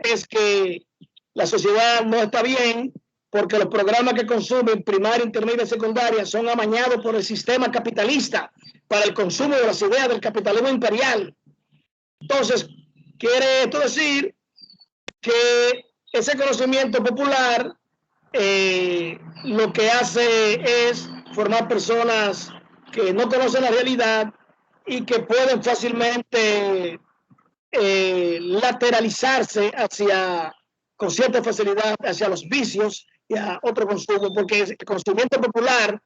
es que la sociedad no está bien porque los programas que consumen primaria, intermedia y secundaria son amañados por el sistema capitalista para el consumo de las ideas del capitalismo imperial. Entonces, quiere esto decir que ese conocimiento popular lo que hace es formar personas que no conocen la realidad y que pueden fácilmente lateralizarse con cierta facilidad hacia los vicios y a otro consumo, porque el conocimiento popular,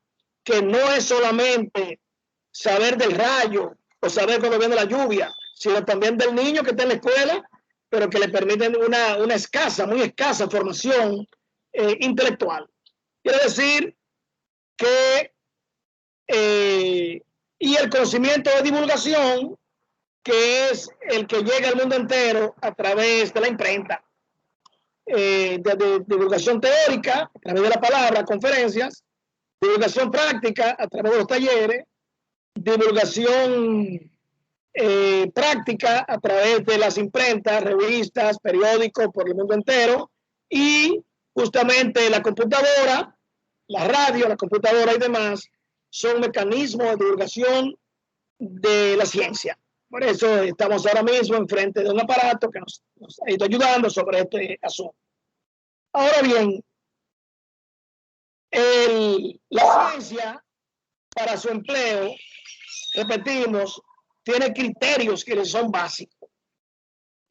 que no es solamente saber del rayo o saber cuando viene la lluvia, sino también del niño que está en la escuela, pero que le permiten una muy escasa formación intelectual. Quiere decir que y el conocimiento de divulgación, que es el que llega al mundo entero a través de la imprenta, de divulgación teórica a través de la palabra, conferencias, divulgación práctica a través de los talleres, divulgación práctica a través de las imprentas, revistas, periódicos por el mundo entero, y justamente la computadora, la radio, la computadora y demás son mecanismos de divulgación de la ciencia. Por eso estamos ahora mismo enfrente de un aparato que nos ha ido ayudando sobre este asunto. Ahora bien, la ciencia para su empleo, repetimos, tiene criterios que le son básicos.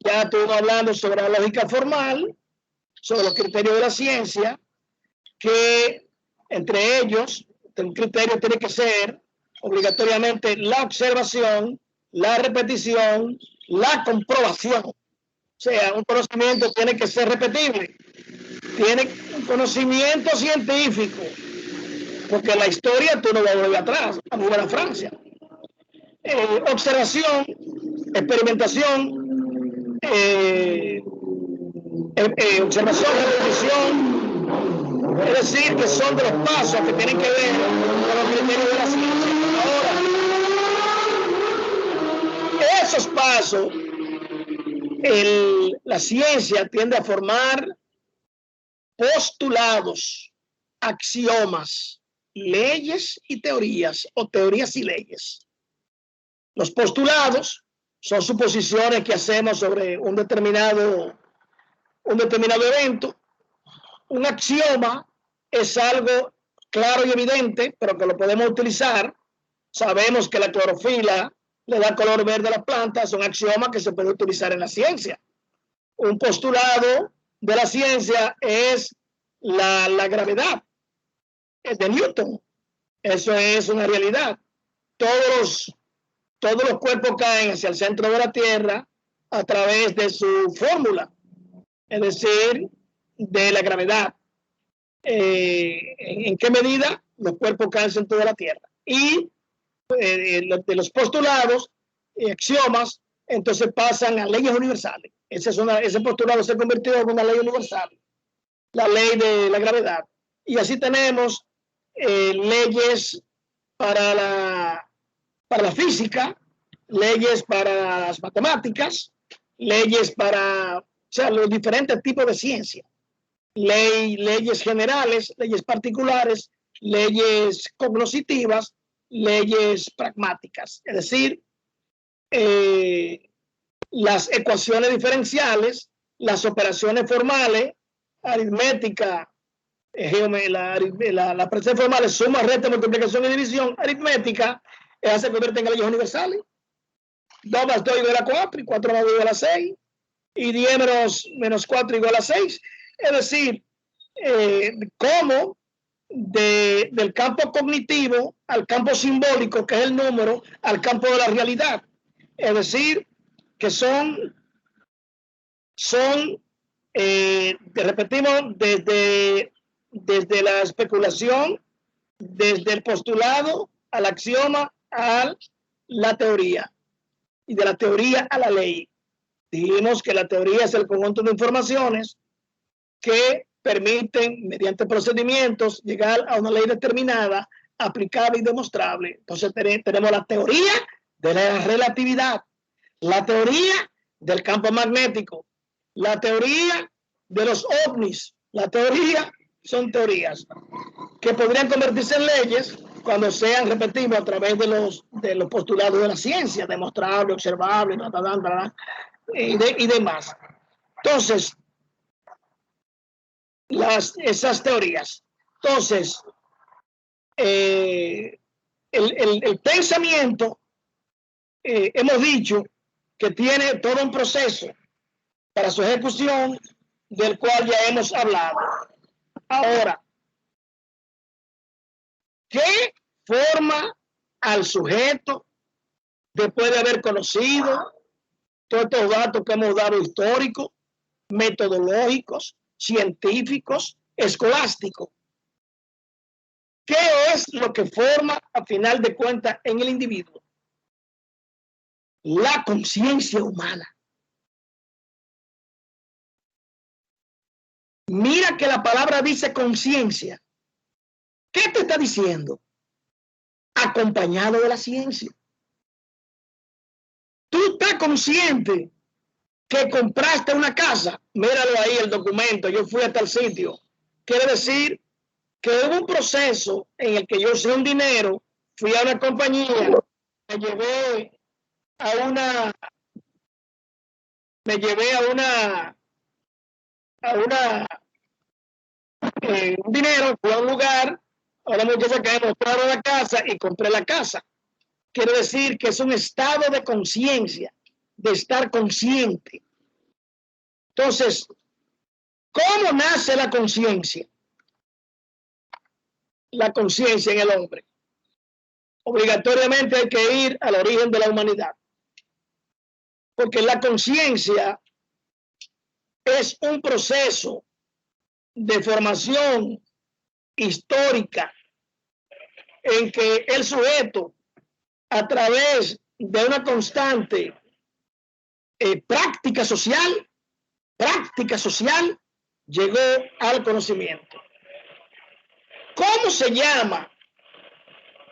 Ya estuve hablando sobre la lógica formal, sobre los criterios de la ciencia, que entre ellos, un criterio tiene que ser obligatoriamente la observación, la repetición, la comprobación. O sea, un conocimiento tiene que ser repetible, tiene un conocimiento científico, porque la historia tú no vas a volver atrás, a volver a Francia. Observación, experimentación, observación, repetición, es decir, que son de los pasos que tienen que ver con los criterios de la ciencia. Ahora, esos pasos, la ciencia tiende a formar postulados, axiomas, leyes y teorías, o teorías y leyes. Los postulados son suposiciones que hacemos sobre un determinado evento. Un axioma es algo claro y evidente, pero que lo podemos utilizar. Sabemos que la clorofila le da color verde a las plantas, son axiomas que se pueden utilizar en la ciencia. Un postulado de la ciencia es la gravedad, es de Newton. Eso es una realidad. Todos los cuerpos caen hacia el centro de la Tierra a través de su fórmula, es decir, de la gravedad. ¿En qué medida los cuerpos caen al centro de la Tierra? Y de los postulados y axiomas, entonces pasan a leyes universales. Ese postulado se convirtió en una ley universal, la ley de la gravedad. Y así tenemos leyes para la física, leyes para las matemáticas, leyes para los diferentes tipos de ciencia, leyes generales, leyes particulares, leyes cognoscitivas, leyes pragmáticas, es decir, las ecuaciones diferenciales, las operaciones formales, aritmética, la operación formal es suma, resta, multiplicación y división. Aritmética se convierte en leyes universales. 2 más 2 igual a 4, y 4 más 2 igual a 6, y 10 menos 4 igual a 6. Es decir, cómo del campo cognitivo al campo simbólico, que es el número, al campo de la realidad. Es decir, que repetimos, desde la especulación, desde el postulado al axioma a la teoría, y de la teoría a la ley. Dijimos que la teoría es el conjunto de informaciones que permiten, mediante procedimientos, llegar a una ley determinada, aplicable y demostrable. Entonces tenemos la teoría de la relatividad, la teoría del campo magnético, La teoría de los ovnis, la teoría son teorías que podrían convertirse en leyes cuando sean, repetimos, a través de los postulados de la ciencia, demostrable, observable, y demás. Entonces, esas teorías. Entonces, el pensamiento, hemos dicho que tiene todo un proceso para su ejecución, del cual ya hemos hablado. Ahora, ¿qué forma al sujeto después de haber conocido todos estos datos que hemos dado históricos, metodológicos, científicos, escolásticos? ¿Qué es lo que forma, a final de cuentas, en el individuo? La conciencia humana. Mira que la palabra dice conciencia. ¿Qué te está diciendo? Acompañado de la ciencia. Tú estás consciente que compraste una casa. Míralo ahí el documento. Yo fui hasta el sitio. Quiere decir que hubo un proceso en el que yo usé un dinero, fui a una compañía, me llevé a una un dinero, fui a un lugar, a una muchacha que me mostraron la casa y compré la casa. Quiere decir que es un estado de conciencia, de estar consciente. Entonces, ¿cómo nace la conciencia? La conciencia en el hombre. Obligatoriamente hay que ir al origen de la humanidad. Porque la conciencia es un proceso de formación histórica en que el sujeto, a través de una constante práctica social, llegó al conocimiento. ¿Cómo se llama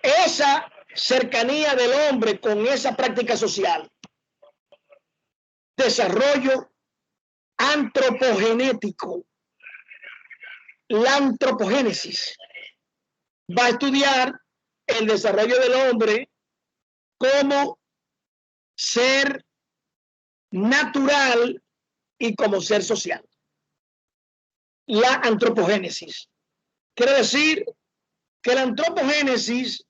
esa cercanía del hombre con esa práctica social? Desarrollo antropogenético. La antropogénesis va a estudiar el desarrollo del hombre como ser natural y como ser social. La antropogénesis quiere decir que la antropogénesis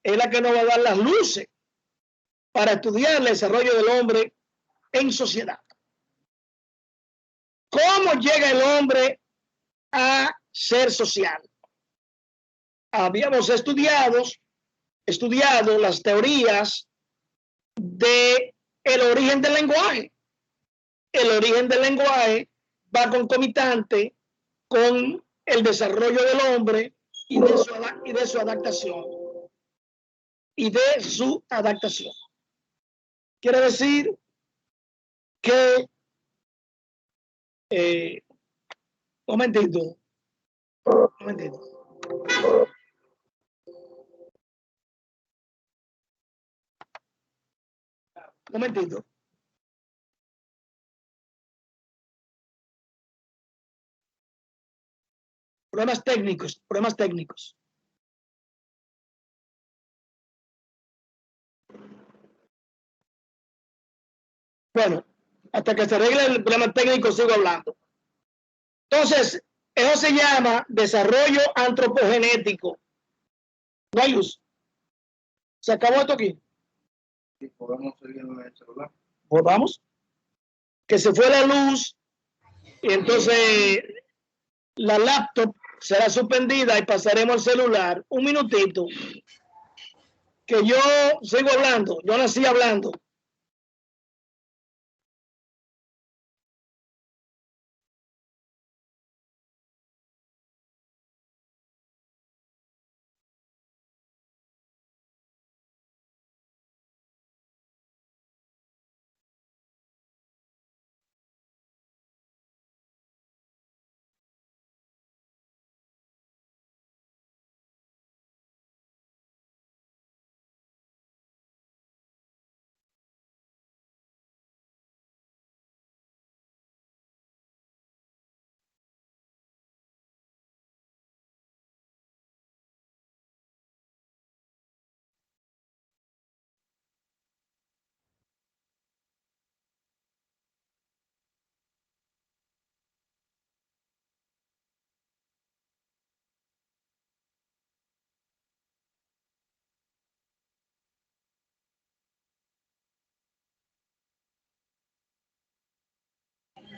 es la que nos va a dar las luces para estudiar el desarrollo del hombre en sociedad. ¿Cómo llega el hombre a ser social? Habíamos estudiado las teorías de el origen del lenguaje. El origen del lenguaje va concomitante con el desarrollo del hombre y de su adaptación. Quiere decir que, un momentito. Problemas técnicos. Bueno, hasta que se arregle el problema técnico sigo hablando. Entonces, eso se llama desarrollo antropogenético. No hay luz. ¿Se acabó esto aquí? Sí, podemos seguir en el celular. ¿Volvamos? Que se fue la luz y entonces la laptop será suspendida y pasaremos al celular. Un minutito. Que yo sigo hablando. Yo nací hablando.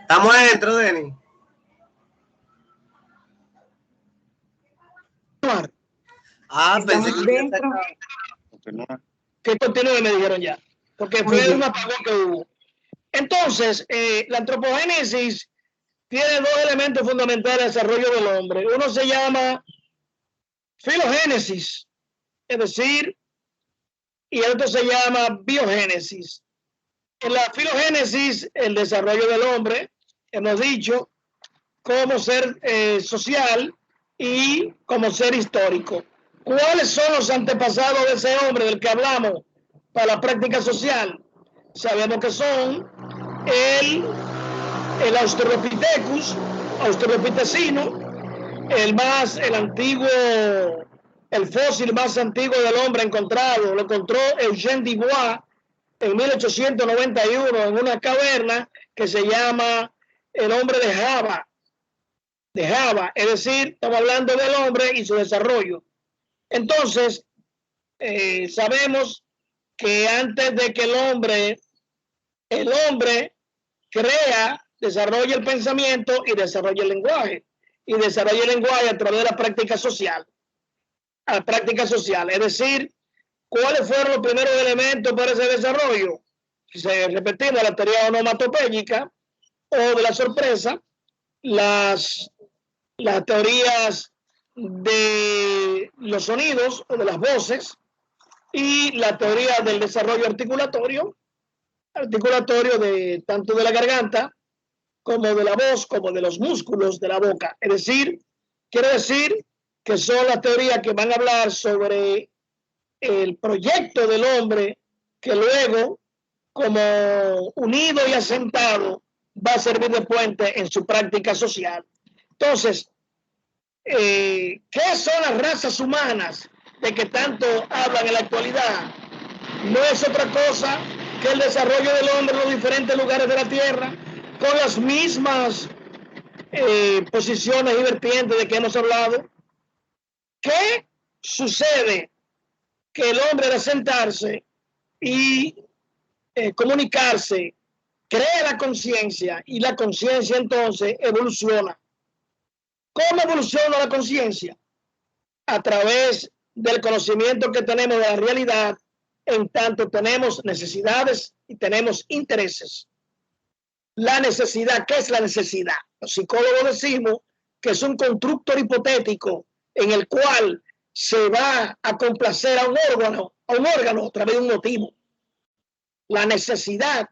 Estamos adentro, Denis. Ah, pensé Estamos que dentro. Que continúe, me dijeron ya, porque Muy fue bien. un apagón que hubo. Entonces, la antropogénesis tiene dos elementos fundamentales del desarrollo del hombre. Uno se llama filogénesis, es decir, y el otro se llama biogénesis. En la filogénesis, el desarrollo del hombre, hemos dicho, como ser social y como ser histórico. ¿Cuáles son los antepasados de ese hombre del que hablamos para la práctica social? Sabemos que son el Australopithecus, australopithecino, el antiguo, el fósil más antiguo del hombre encontrado, lo encontró Eugène Dubois en 1891 en una caverna que se llama el hombre de Java, es decir, estamos hablando del hombre y su desarrollo. Entonces, sabemos que antes de que el hombre crea, desarrolla el pensamiento y desarrolla el lenguaje. Y desarrolla el lenguaje a través de la práctica social. A la práctica social, es decir, ¿cuáles fueron los primeros elementos para ese desarrollo? Si repetimos la teoría onomatopéyica o de la sorpresa, las teorías de los sonidos o de las voces y la teoría del desarrollo articulatorio de tanto de la garganta como de la voz, como de los músculos de la boca. Es decir, quiero decir que son las teorías que van a hablar sobre el proyecto del hombre que luego, como unido y asentado, va a servir de puente en su práctica social. Entonces, ¿qué son las razas humanas de que tanto hablan en la actualidad? No es otra cosa que el desarrollo del hombre en los diferentes lugares de la Tierra, con las mismas posiciones y vertientes de que hemos hablado. ¿Qué sucede? Que el hombre, al sentarse y comunicarse, crea la conciencia y la conciencia entonces evoluciona. ¿Cómo evoluciona la conciencia? A través del conocimiento que tenemos de la realidad, en tanto tenemos necesidades y tenemos intereses. La necesidad, ¿qué es la necesidad? Los psicólogos decimos que es un constructor hipotético en el cual se va a complacer a un órgano a través de un motivo. La necesidad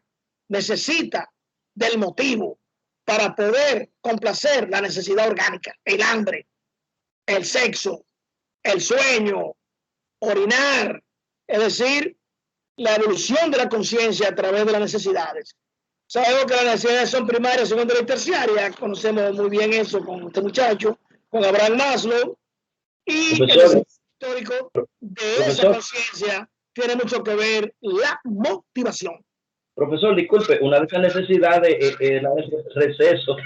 necesita del motivo para poder complacer la necesidad orgánica, el hambre, el sexo, el sueño, orinar, es decir, la evolución de la conciencia a través de las necesidades. Sabemos que las necesidades son primarias, secundarias y terciarias. Conocemos muy bien eso con este muchacho, con Abraham Maslow. Y el desarrollo histórico de esa conciencia tiene mucho que ver la motivación. Profesor, disculpe, una de esas necesidades es la del receso.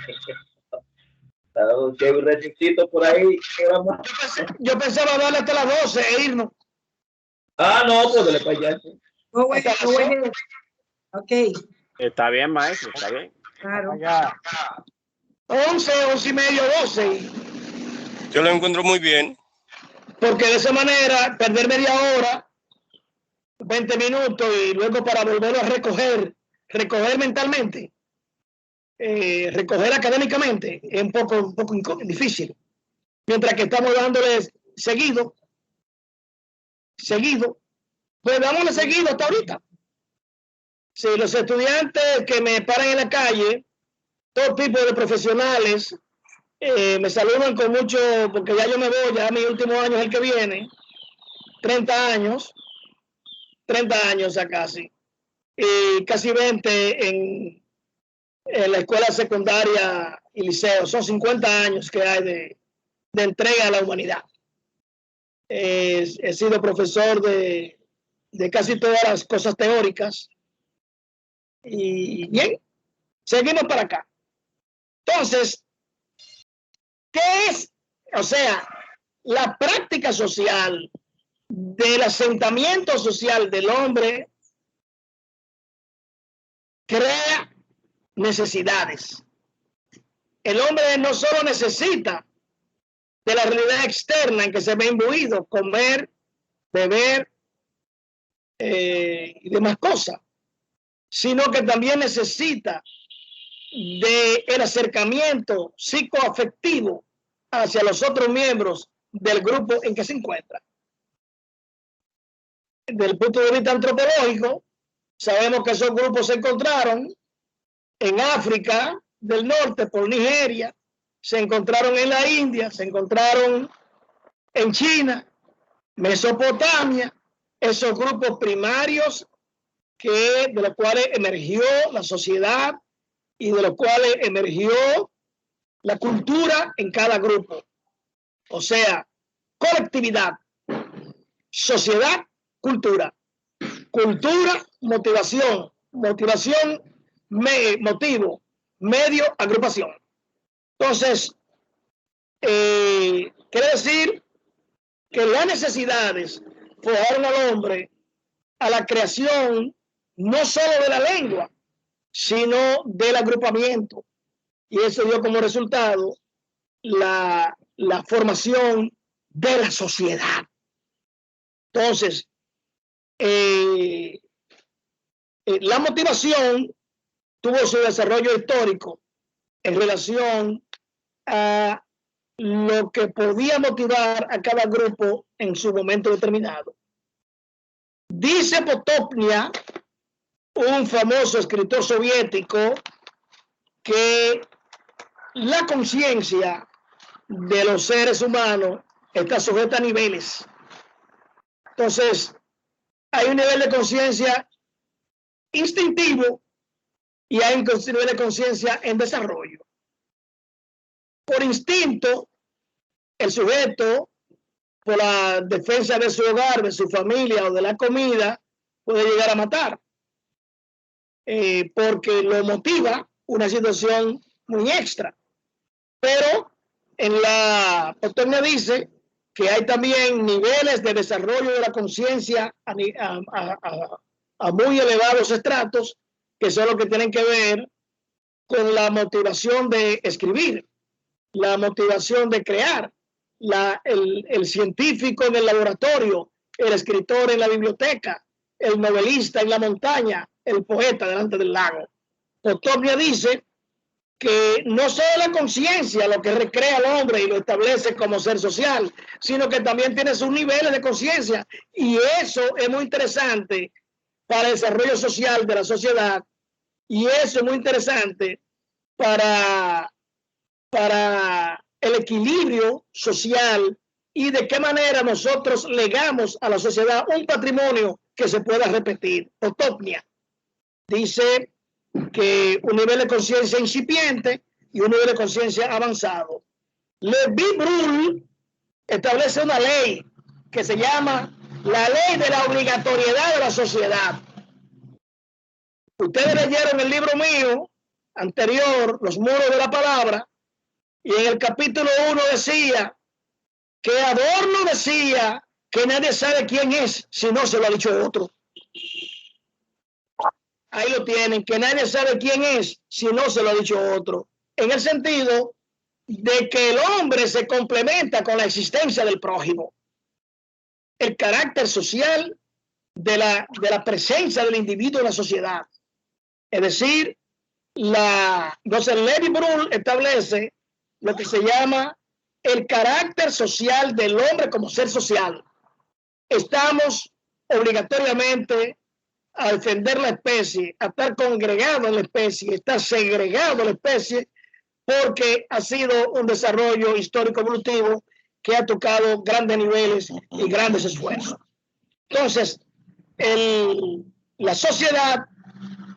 Que hay un recesito por ahí. Yo pensaba darle hasta las 12 e irnos. Ah, no, pues dale para allá. Go ahead. Ok. Está bien, maestro, está bien. Claro. 11, 11 y medio, 12. Yo lo encuentro muy bien. Porque de esa manera, perder media hora, 20 minutos y luego para volverlo a recoger mentalmente, recoger académicamente, es un poco difícil. Mientras que estamos dándoles seguido, pues dámosle seguido hasta ahorita. Si los estudiantes que me paran en la calle, todo tipo de profesionales, me saludan con mucho, porque ya yo me voy, ya mi último año es el que viene, 30 años ya casi, y casi 20 en la escuela secundaria y liceo. Son 50 años que hay de entrega a la humanidad. He sido profesor de casi todas las cosas teóricas. Y bien, seguimos para acá. Entonces, ¿qué es? O sea, la práctica social del asentamiento social del hombre crea necesidades. el hombre no solo necesita de la realidad externa en que se ve imbuido, comer, beber y demás cosas, sino que también necesita del acercamiento psicoafectivo hacia los otros miembros del grupo en que se encuentra. Desde el punto de vista antropológico, sabemos que esos grupos se encontraron en África del Norte, por Nigeria, se encontraron en la India, se encontraron en China, Mesopotamia, esos grupos primarios de los cuales emergió la sociedad y de los cuales emergió la cultura en cada grupo. O sea, colectividad, sociedad, cultura. Cultura, motivación. Motivación, motivo. Medio, agrupación. Entonces, quiere decir que las necesidades forjaron al hombre a la creación no solo de la lengua, sino del agrupamiento. Y eso dio como resultado la formación de la sociedad. Entonces, la motivación tuvo su desarrollo histórico en relación a lo que podía motivar a cada grupo en su momento determinado. Dice Potopnia, un famoso escritor soviético, que la conciencia de los seres humanos está sujeta a niveles. Entonces, hay un nivel de conciencia instintivo y hay un nivel de conciencia en desarrollo. Por instinto, el sujeto, por la defensa de su hogar, de su familia o de la comida, puede llegar a matar, porque lo motiva una situación muy extra. Pero en la Potopnia dice que hay también niveles de desarrollo de la conciencia a muy elevados estratos, que son los que tienen que ver con la motivación de escribir, la motivación de crear, el científico en el laboratorio, el escritor en la biblioteca, el novelista en la montaña, el poeta delante del lago. Potopnia dice que no solo la conciencia lo que recrea al hombre y lo establece como ser social, sino que también tiene sus niveles de conciencia, y eso es muy interesante para el desarrollo social de la sociedad, y eso es muy interesante para el equilibrio social y de qué manera nosotros legamos a la sociedad un patrimonio que se pueda repetir. Potopnia dice que un nivel de conciencia incipiente y un nivel de conciencia avanzado. Levi-Bruhl establece una ley que se llama la ley de la obligatoriedad de la sociedad. Ustedes leyeron el libro mío anterior, Los muros de la palabra, y en el capítulo 1 decía que Adorno decía que nadie sabe quién es si no se lo ha dicho otro. Ahí lo tienen, que nadie sabe quién es si no se lo ha dicho otro. En el sentido de que el hombre se complementa con la existencia del prójimo. El carácter social de la presencia del individuo en la sociedad. Es decir, entonces Levi-Bruhl establece lo que se llama el carácter social del hombre como ser social. Estamos obligatoriamente a defender la especie, a estar congregado en la especie, estar segregado en la especie, porque ha sido un desarrollo histórico evolutivo que ha tocado grandes niveles y grandes esfuerzos. Entonces, la sociedad,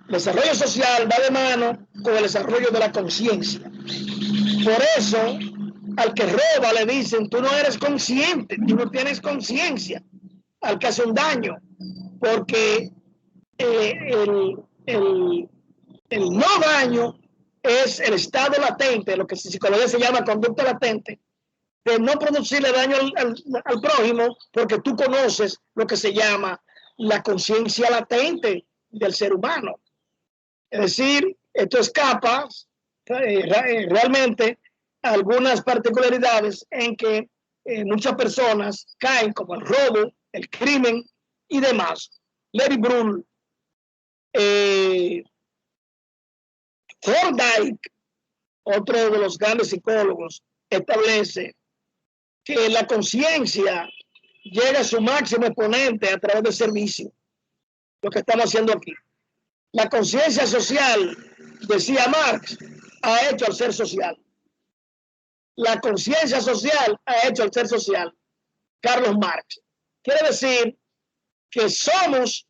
el desarrollo social va de mano con el desarrollo de la conciencia. Por eso, al que roba le dicen, tú no eres consciente, tú no tienes conciencia. Al que hace un daño, porque el no daño es el estado latente, lo que en psicología se llama conducta latente, de no producirle daño al prójimo, porque tú conoces lo que se llama la conciencia latente del ser humano. Es decir, esto escapa realmente algunas particularidades en que muchas personas caen, como el robo, el crimen y demás. Larry Brühl, Thorndike, otro de los grandes psicólogos, establece que la conciencia llega a su máximo exponente a través del servicio. Lo que estamos haciendo aquí. La conciencia social, decía Marx, ha hecho al ser social. La conciencia social ha hecho al ser social. Carlos Marx. Quiere decir que somos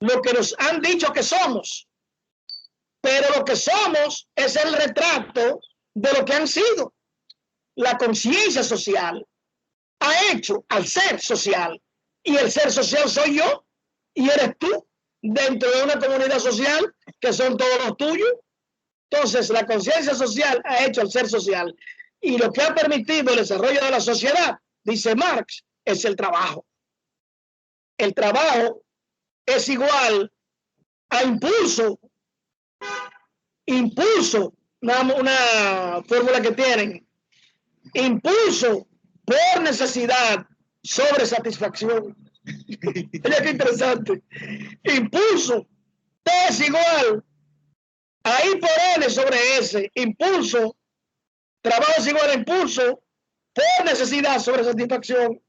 lo que nos han dicho que somos, pero lo que somos es el retrato de lo que han sido. La conciencia social ha hecho al ser social, y el ser social soy yo y eres tú, dentro de una comunidad social que son todos los tuyos. Entonces, la conciencia social ha hecho al ser social, y lo que ha permitido el desarrollo de la sociedad, dice Marx, es el trabajo. El trabajo es igual a impulso. Impulso, una fórmula que tienen. Impulso por necesidad sobre satisfacción. Oye, qué interesante. Impulso T es igual a I por N sobre S. Impulso, trabajo es igual a impulso por necesidad sobre satisfacción.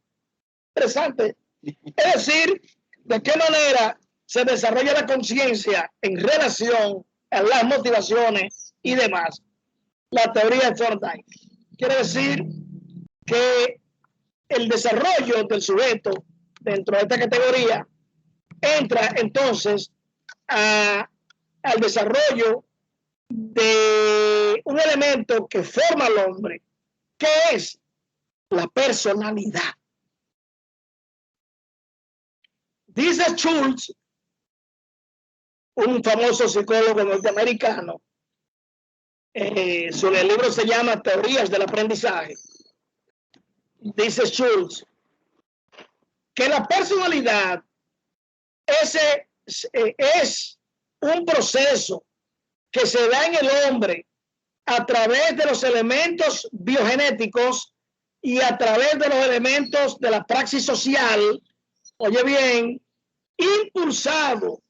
Interesante. Es decir, de qué manera se desarrolla la conciencia en relación a las motivaciones y demás. La teoría de Thorndike quiere decir que el desarrollo del sujeto dentro de esta categoría entra entonces al desarrollo de un elemento que forma al hombre, que es la personalidad. Dice Schultz, un famoso psicólogo norteamericano, su libro se llama Teorías del Aprendizaje. Dice Schultz que la personalidad es un proceso que se da en el hombre a través de los elementos biogenéticos y a través de los elementos de la praxis social, oye bien, impulsado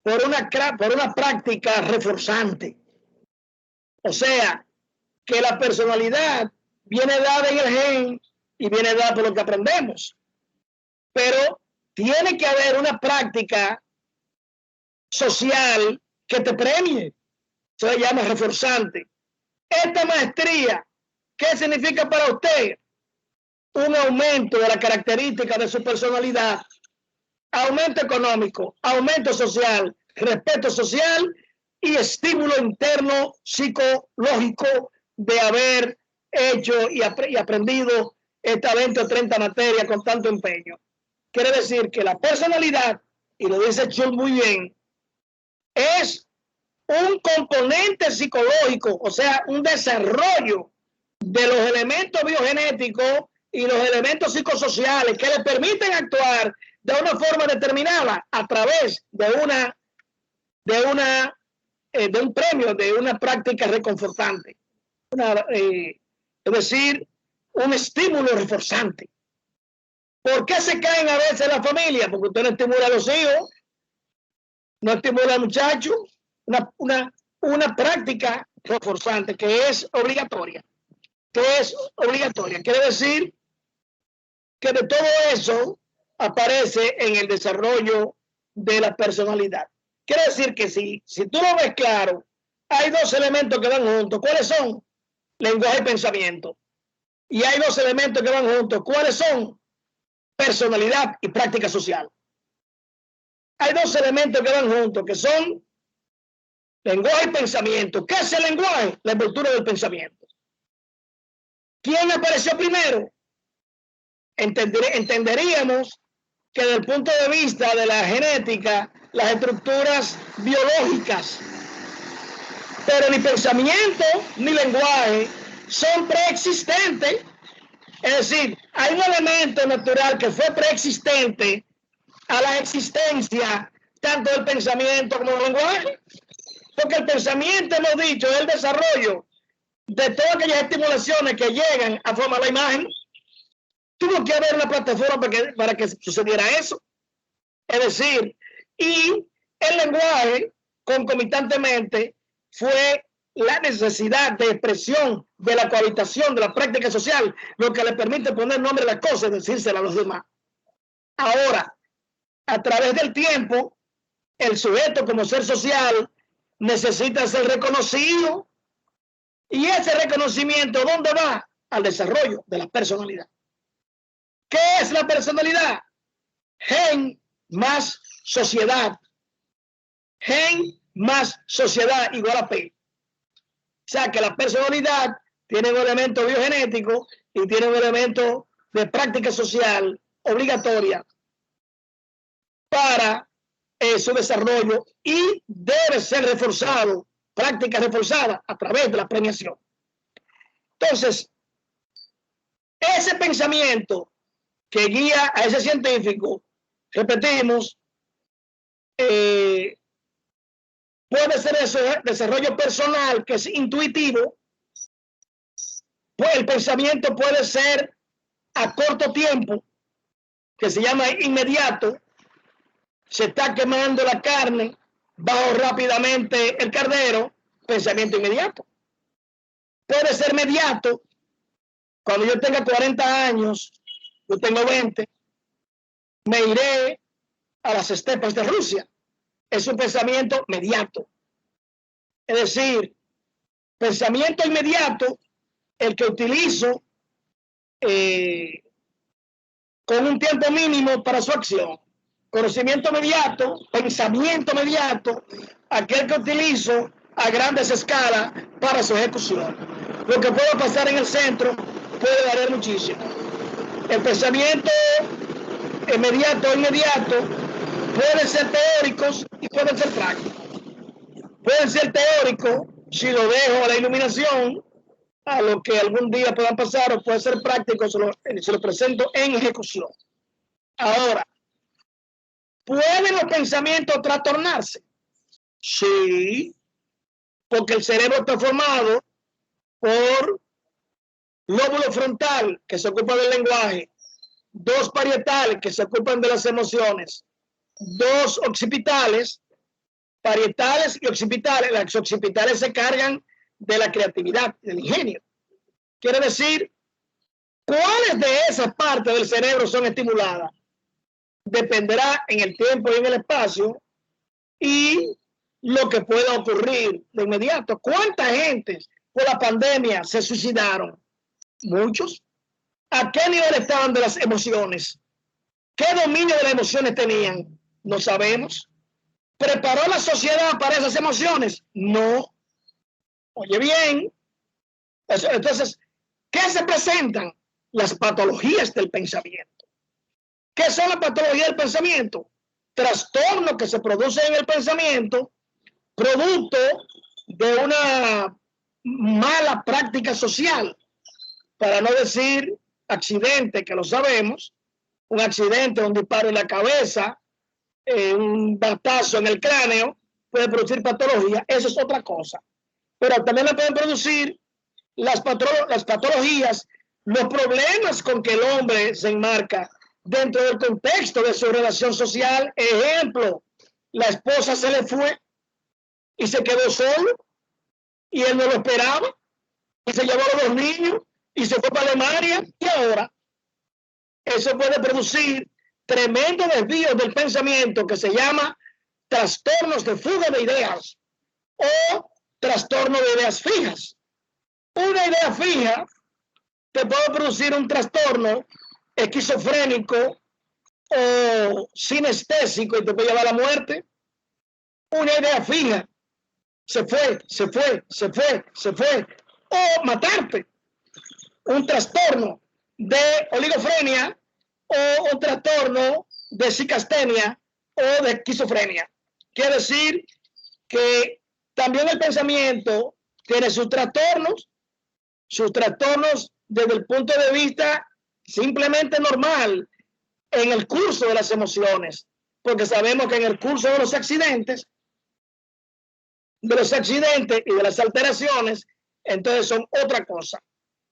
por una práctica reforzante. O sea, que la personalidad viene dada en el gen y viene dada por lo que aprendemos. Pero tiene que haber una práctica social que te premie. Se llama reforzante. Esta maestría, ¿qué significa para usted? Un aumento de la característica de su personalidad, aumento económico, aumento social, respeto social y estímulo interno psicológico de haber hecho y aprendido esta 20 o 30 materias con tanto empeño. Quiere decir que la personalidad, y lo dice Schultz muy bien, es un componente psicológico, o sea, un desarrollo de los elementos biogenéticos y los elementos psicosociales que le permiten actuar de una forma determinada a través de un premio, de una práctica reconfortante, es decir, un estímulo reforzante. ¿Por qué se caen a veces las familias? Porque usted no estimula a los hijos, no estimula al muchacho, una práctica reforzante que es obligatoria. Quiere decir que de todo eso aparece en el desarrollo de la personalidad. Quiere decir que si tú lo ves claro, hay dos elementos que van juntos. ¿Cuáles son? Lenguaje y pensamiento. Y hay dos elementos que van juntos. ¿Cuáles son? Personalidad y práctica social. Hay dos elementos que van juntos, que son lenguaje y pensamiento. ¿Qué es el lenguaje? La envoltura del pensamiento. ¿Quién apareció primero? Entenderíamos que desde el punto de vista de la genética, las estructuras biológicas, pero ni pensamiento ni lenguaje son preexistentes. Es decir, hay un elemento natural que fue preexistente a la existencia tanto del pensamiento como del lenguaje. Porque el pensamiento, hemos dicho, es el desarrollo de todas aquellas estimulaciones que llegan a formar la imagen. Tuvo que haber una plataforma para que sucediera eso. Es decir, y el lenguaje concomitantemente fue la necesidad de expresión de la cohabitación, de la práctica social, lo que le permite poner nombre a las cosas y decírsela a los demás. Ahora, a través del tiempo, el sujeto como ser social necesita ser reconocido, y ese reconocimiento, ¿dónde va? Al desarrollo de la personalidad. ¿Qué es la personalidad? Gen más sociedad. Gen más sociedad igual a P. O sea que la personalidad tiene un elemento biogenético y tiene un elemento de práctica social obligatoria para su desarrollo, y debe ser reforzado, práctica reforzada a través de la premiación. Entonces, ese pensamiento que guía a ese científico, repetimos, puede ser ese desarrollo personal que es intuitivo, pues el pensamiento puede ser a corto tiempo, que se llama inmediato. Se está quemando la carne, bajo rápidamente el cardero, pensamiento inmediato. Puede ser mediato, cuando yo tenga 40 años, yo tengo 20, me iré a las estepas de Rusia. Es un pensamiento mediato. Es decir, pensamiento inmediato, el que utilizo con un tiempo mínimo para su acción. Conocimiento inmediato, pensamiento inmediato, aquel que utilizo a grandes escalas para su ejecución. Lo que pueda pasar en el centro puede variar muchísimo. El pensamiento inmediato, pueden ser teóricos y pueden ser prácticos. Pueden ser teóricos si lo dejo a la iluminación, a lo que algún día puedan pasar, o puede ser práctico si lo presento en ejecución. Ahora, ¿pueden los pensamientos trastornarse? Sí, porque el cerebro está formado por lóbulo frontal, que se ocupa del lenguaje, dos parietales, que se ocupan de las emociones, dos occipitales, parietales y occipitales. Las occipitales se cargan de la creatividad, del ingenio. Quiere decir, ¿cuáles de esas partes del cerebro son estimuladas? Dependerá en el tiempo y en el espacio y lo que pueda ocurrir de inmediato. ¿Cuánta gente por la pandemia se suicidaron? Muchos. ¿A qué nivel estaban de las emociones? ¿Qué dominio de las emociones tenían? No sabemos. ¿Preparó la sociedad para esas emociones? No. Oye bien. Entonces, ¿qué se presentan? Las patologías del pensamiento. ¿Qué son las patologías del pensamiento? Trastornos que se producen en el pensamiento, producto de una mala práctica social, para no decir accidente, que lo sabemos, un accidente, un disparo en la cabeza, un batazo en el cráneo, puede producir patología. Eso es otra cosa. Pero también le pueden producir las patologías, los problemas con que el hombre se enmarca dentro del contexto de su relación social. Ejemplo, la esposa se le fue y se quedó solo y él no lo esperaba y se llevó a los 2 niños y se fue para Alemania, y ahora eso puede producir tremendos desvíos del pensamiento que se llama trastornos de fuga de ideas o trastorno de ideas fijas. Una idea fija te puede producir un trastorno esquizofrénico o sinestésico y te puede llevar a la muerte. Una idea fija se fue, o matarte. Un trastorno de oligofrenia o un trastorno de psicastenia o de esquizofrenia. Quiere decir que también el pensamiento tiene sus trastornos desde el punto de vista simplemente normal en el curso de las emociones, porque sabemos que en el curso de los accidentes de los accidentes y de las alteraciones, entonces son otra cosa.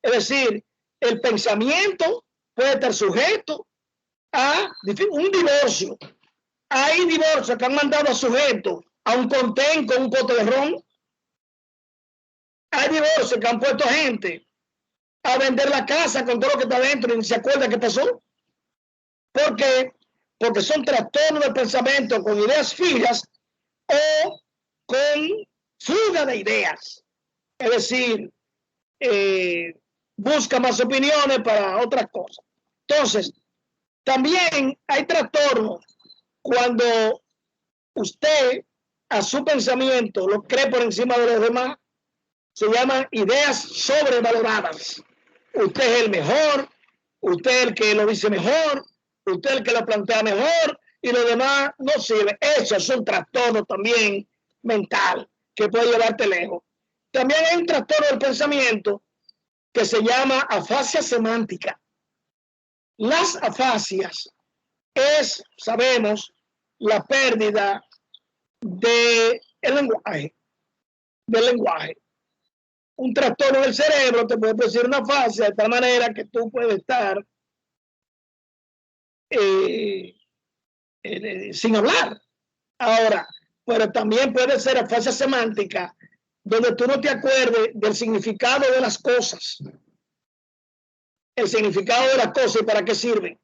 Es decir, el pensamiento puede estar sujeto a un divorcio. Hay divorcios que han mandado a sujetos a un contén con un pote de ron. Hay divorcios que han puesto a gente a vender la casa con todo lo que está dentro y ni se acuerda qué pasó. ¿Por qué? Porque son trastornos del pensamiento con ideas fijas o con fuga de ideas. Es decir, busca más opiniones para otras cosas. Entonces, también hay trastornos cuando usted a su pensamiento lo cree por encima de los demás. Se llaman ideas sobrevaloradas. Usted es el mejor, usted es el que lo dice mejor, usted es el que lo plantea mejor y los demás no sirven. Eso es un trastorno también mental que puede llevarte lejos. También hay un trastorno del pensamiento que se llama afasia semántica. Las afasias es, sabemos, la pérdida del lenguaje. Un trastorno del cerebro te puede producir una afasia de tal manera que tú puedes estar sin hablar. Ahora, pero también puede ser afasia semántica, donde tú no te acuerdes del significado de las cosas. El significado de las cosas y para qué sirven.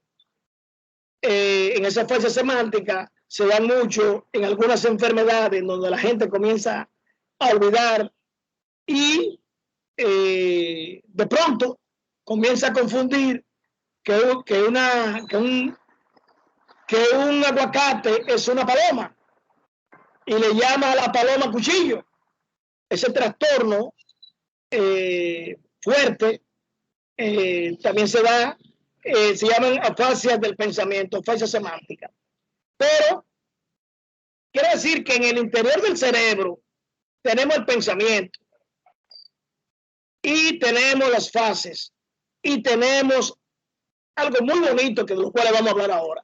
En esa afasia semántica se dan mucho en algunas enfermedades donde la gente comienza a olvidar y de pronto comienza a confundir que un aguacate es una paloma y le llama a la paloma cuchillo. Ese trastorno fuerte también se da, se llaman afasias del pensamiento, afasia semántica. Pero quiere decir que en el interior del cerebro tenemos el pensamiento y tenemos las fases y tenemos algo muy bonito que de lo cual vamos a hablar ahora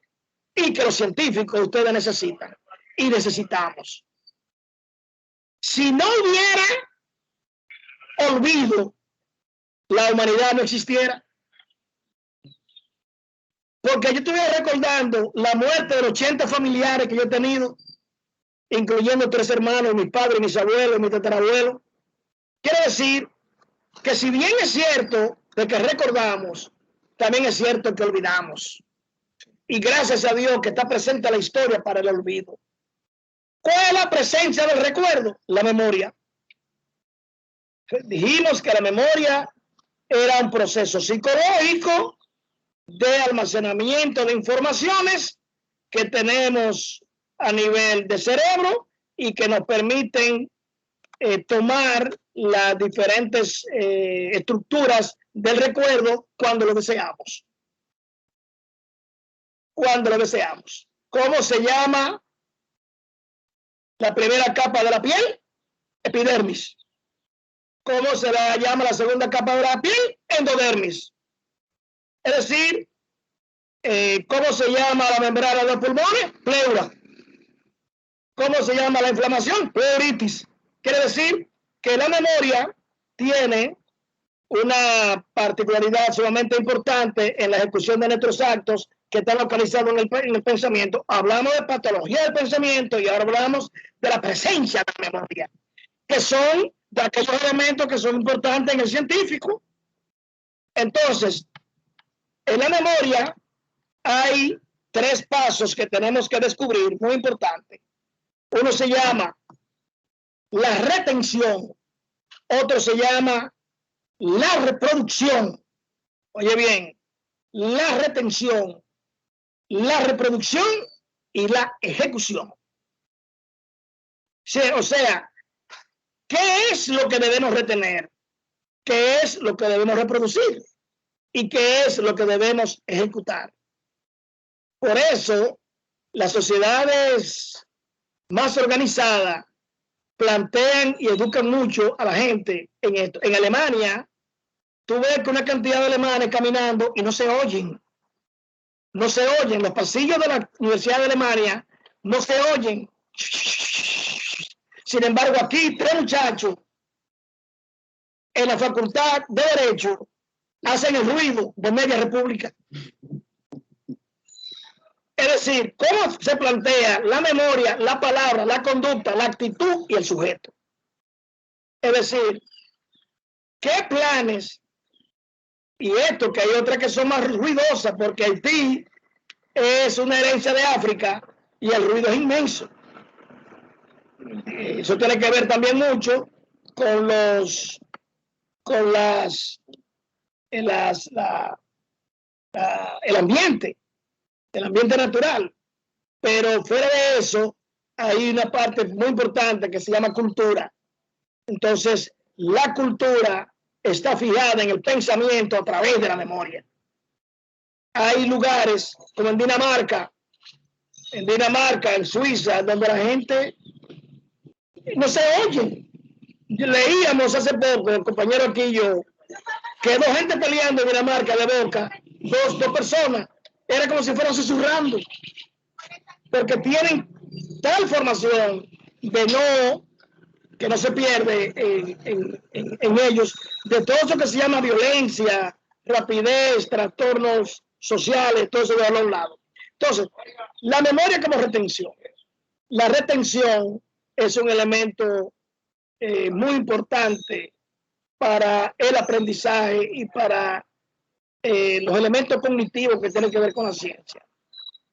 y que los científicos ustedes necesitan y necesitamos. Si no hubiera olvido, la humanidad no existiera. Porque yo estuve recordando la muerte de los 80 familiares que yo he tenido, incluyendo 3 hermanos, mis padres, mis abuelos, mis tatarabuelos. Quiere decir que si bien es cierto de que recordamos, también es cierto que olvidamos. Y gracias a Dios que está presente la historia para el olvido. ¿Cuál es la presencia del recuerdo? La memoria. Dijimos que la memoria era un proceso psicológico de almacenamiento de informaciones que tenemos a nivel de cerebro y que nos permiten tomar las diferentes estructuras del recuerdo cuando lo deseamos. Cuando lo deseamos. ¿Cómo se llama la primera capa de la piel? Epidermis. ¿Cómo se la llama la segunda capa de la piel? Endodermis. Es decir, ¿cómo se llama la membrana de los pulmones? Pleura. ¿Cómo se llama la inflamación? Pleuritis. Quiere decir que la memoria tiene una particularidad sumamente importante en la ejecución de nuestros actos que están localizados en el pensamiento. Hablamos de patología del pensamiento y ahora hablamos de la presencia de la memoria, que son de aquellos elementos que son importantes en el científico. Entonces, en la memoria hay 3 pasos que tenemos que descubrir, muy importante. Uno se llama la retención, otro se llama la reproducción. Oye bien, la retención, la reproducción y la ejecución. Sí, o sea, ¿qué es lo que debemos retener? ¿Qué es lo que debemos reproducir? ¿Y qué es lo que debemos ejecutar? Por eso, las sociedades más organizadas plantean y educan mucho a la gente en esto. En Alemania, tú ves que una cantidad de alemanes caminando y no se oyen. No se oyen. Los pasillos de la Universidad de Alemania no se oyen. Sin embargo, aquí 3 muchachos en la Facultad de Derecho hacen el ruido de media república. Es decir, cómo se plantea la memoria, la palabra, la conducta, la actitud y el sujeto. Es decir, qué planes, y esto que hay otras que son más ruidosas, porque Haití es una herencia de África y el ruido es inmenso. Eso tiene que ver también mucho con el ambiente natural. Pero fuera de eso, hay una parte muy importante que se llama cultura. Entonces, la cultura está fijada en el pensamiento a través de la memoria. Hay lugares como en Dinamarca, en Suiza, donde la gente no se oye. Leíamos hace poco, el compañero aquí y yo, que 2 gente peleando en Dinamarca de boca, dos personas, era como si fueran susurrando, porque tienen tal formación que no se pierde en ellos, de todo eso que se llama violencia, rapidez, trastornos sociales, todo eso de a un lado. Entonces, la memoria como retención. La retención es un elemento muy importante para el aprendizaje y para los elementos cognitivos que tienen que ver con la ciencia.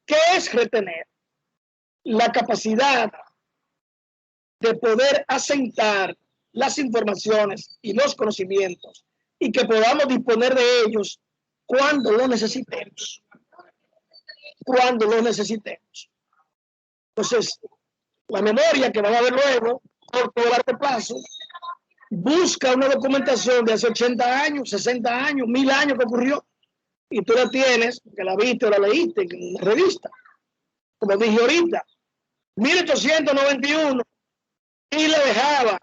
¿Qué es retener? La capacidad de poder asentar las informaciones y los conocimientos y que podamos disponer de ellos cuando lo necesitemos. Cuando lo necesitemos. Entonces, la memoria que van a ver luego, corto o largo plazo, busca una documentación de hace 80 años, 60 años, 1000 años que ocurrió, y tú la tienes, que la viste o la leíste en una revista, como dije ahorita, 1891, y le dejaba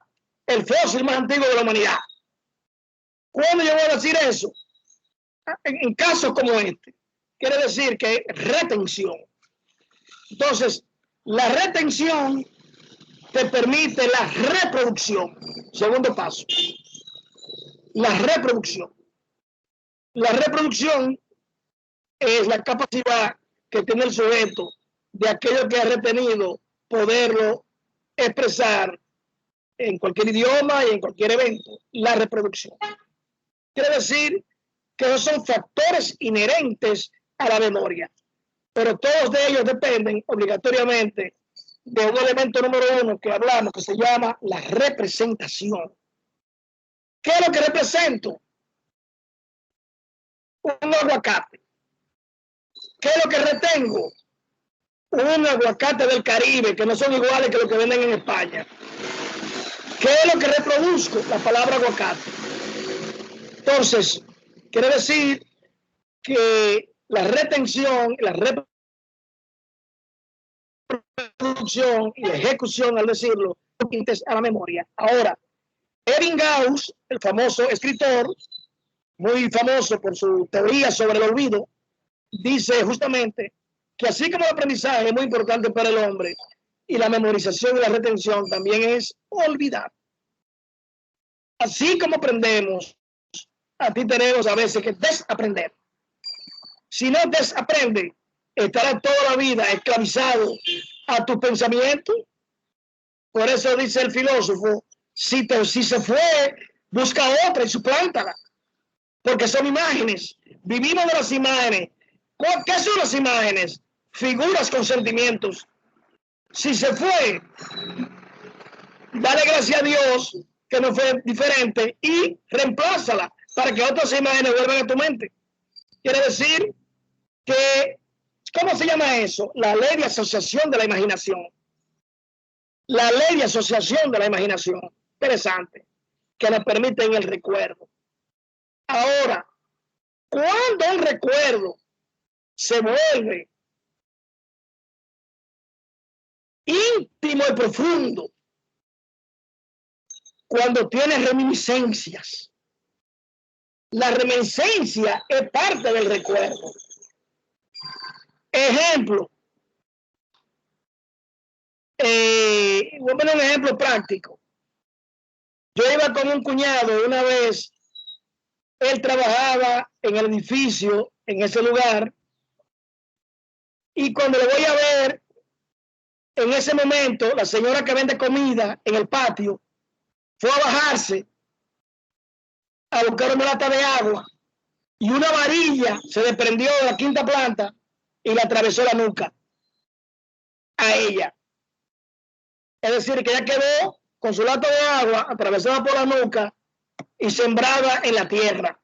el fósil más antiguo de la humanidad. ¿Cuándo yo voy a decir eso? En casos como este, quiere decir que retención. Entonces, la retención te permite la reproducción. Segundo paso. La reproducción. La reproducción es la capacidad que tiene el sujeto de aquello que ha retenido, poderlo expresar en cualquier idioma y en cualquier evento. La reproducción. Quiere decir que esos son factores inherentes a la memoria, pero todos de ellos dependen obligatoriamente de un elemento número 1 que hablamos, que se llama la representación. ¿Qué es lo que represento? Un aguacate. ¿Qué es lo que retengo? Un aguacate del Caribe, que no son iguales que los que venden en España. ¿Qué es lo que reproduzco? La palabra aguacate. Entonces, quiere decir que la retención, la reproducción y la ejecución, al decirlo, a la memoria. Ahora, Ebbinghaus, el famoso escritor, muy famoso por su teoría sobre el olvido, dice justamente que así como el aprendizaje es muy importante para el hombre, y la memorización y la retención también es olvidar. Así como aprendemos, a ti tenemos a veces que desaprender. Si no desaprende, estará toda la vida esclavizado a tu pensamiento. Por eso dice el filósofo, si se fue, busca otra y suplántala. Porque son imágenes. Vivimos de las imágenes. ¿Qué son las imágenes? Figuras con sentimientos. Si se fue, dale gracias a Dios que no fue diferente y reemplázala para que otras imágenes vuelvan a tu mente. Quiere decir que, ¿cómo se llama eso? La ley de asociación de la imaginación. La ley de asociación de la imaginación. Interesante. Que nos permite en el recuerdo. Ahora, cuando un recuerdo se vuelve íntimo y profundo, cuando tiene reminiscencias. La reminiscencia es parte del recuerdo. Ejemplo, Voy a poner un ejemplo práctico. Yo iba con un cuñado una vez, él trabajaba en el edificio, en ese lugar, y cuando lo voy a ver, en ese momento, la señora que vende comida en el patio fue a bajarse a buscar una lata de agua y una varilla se desprendió de la quinta planta y le atravesó la nuca a ella. Es decir, que ella quedó con su lata de agua atravesada por la nuca y sembrada en la tierra.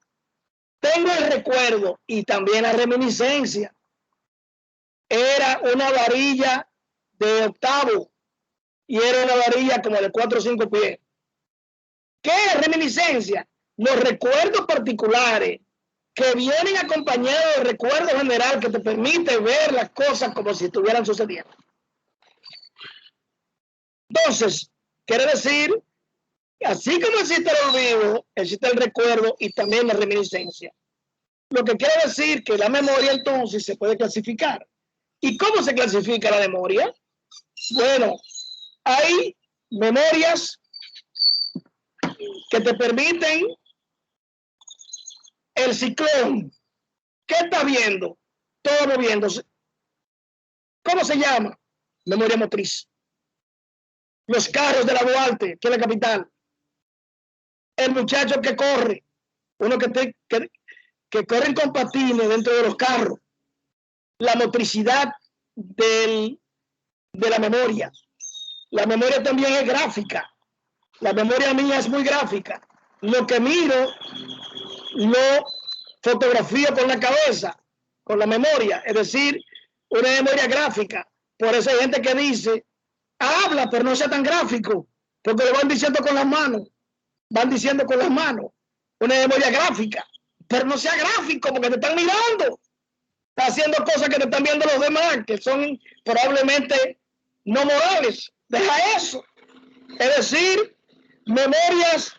Tengo el recuerdo y también la reminiscencia. Era una varilla de octavo y era una varilla como de 4 o 5 pies. ¿Qué reminiscencia? Los recuerdos particulares que vienen acompañados del recuerdo general que te permite ver las cosas como si estuvieran sucediendo. Entonces, quiere decir, así como existe el olvido, existe el recuerdo y también la reminiscencia. Lo que quiere decir que la memoria entonces se puede clasificar. ¿Y cómo se clasifica la memoria? Bueno, hay memorias que te permiten el ciclón. ¿Qué está viendo? Todo moviéndose. ¿Cómo se llama? Memoria motriz. Los carros de la Duarte, que es la capital. El muchacho que corre. Uno que corren con patines dentro de los carros. La motricidad de la memoria. La memoria también es gráfica. La memoria mía es muy gráfica. Lo que miro, lo fotografío con la cabeza, con la memoria. Es decir, una memoria gráfica. Por eso hay gente que dice, habla, pero no sea tan gráfico, porque lo van diciendo con las manos. Van diciendo con las manos. Una memoria gráfica. Pero no sea gráfico, porque te están mirando. Está haciendo cosas que te están viendo los demás, que son probablemente no morales. Deja eso. Es decir, memorias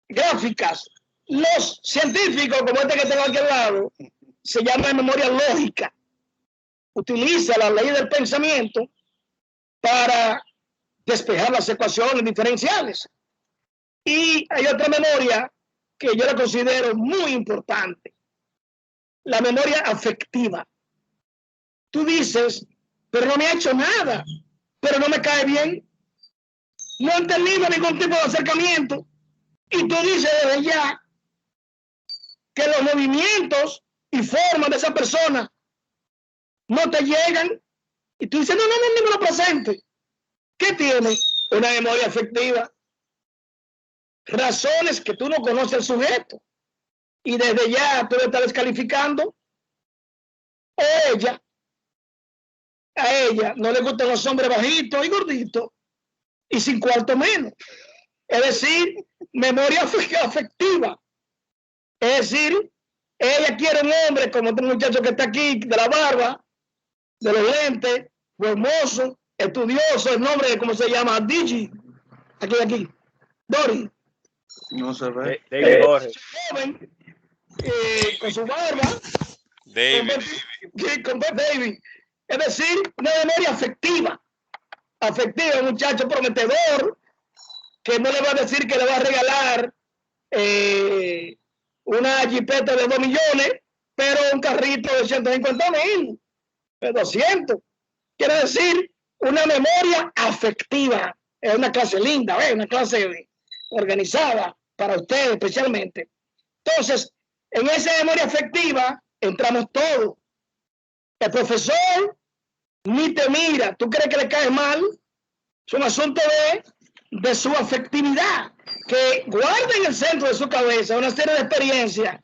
gráficas. Los científicos, como este que tengo aquí al lado, se llama memoria lógica. Utiliza la ley del pensamiento para despejar las ecuaciones diferenciales. Y hay otra memoria que yo la considero muy importante. La memoria afectiva. Tú dices, pero no me ha hecho nada, pero no me cae bien. No he tenido ningún tipo de acercamiento. Y tú dices desde ya que los movimientos y formas de esa persona no te llegan. Y tú dices, no me lo presente. ¿Qué tiene? Una memoria afectiva. Razones que tú no conoces al sujeto. Y desde ya tú le estás descalificando. O a ella no le gustan los hombres bajitos y gorditos y sin cuarto menos. Es decir, memoria afectiva. Es decir, ella quiere un hombre como este muchacho que está aquí, de la barba, de los lentes, hermoso, estudioso, el nombre de cómo se llama, Digi, aquí, Dori. No se ve. David Jorge. Joven, con su barba, con David. Es decir, una memoria afectiva. Afectiva, un muchacho prometedor, que no le va a decir que le va a regalar una jipeta de 2 millones, pero un carrito de 150,000, de 200. Quiere decir, una memoria afectiva. Es una clase linda, una clase organizada para ustedes especialmente. Entonces, en esa memoria afectiva entramos todos. El profesor ni te mira, tú crees que le caes mal, es un asunto de su afectividad, que guarda en el centro de su cabeza una serie de experiencias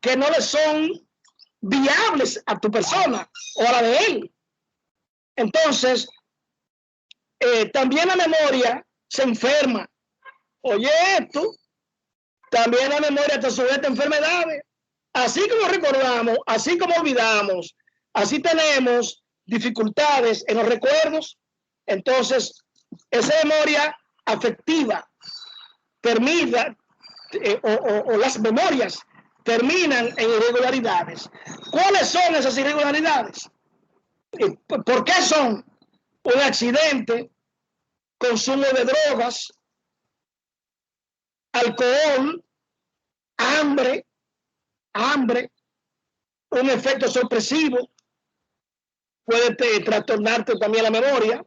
que no le son viables a tu persona o a la de él. Entonces, también la memoria se enferma. Oye esto, también la memoria está sujeta a enfermedades. Así como recordamos, así como olvidamos, así tenemos dificultades en los recuerdos. Entonces, esa memoria afectiva termina, o las memorias terminan en irregularidades. ¿Cuáles son esas irregularidades? ¿Por qué son? un accidente, consumo de drogas, alcohol, hambre, un efecto sorpresivo, puede trastornarte también la memoria.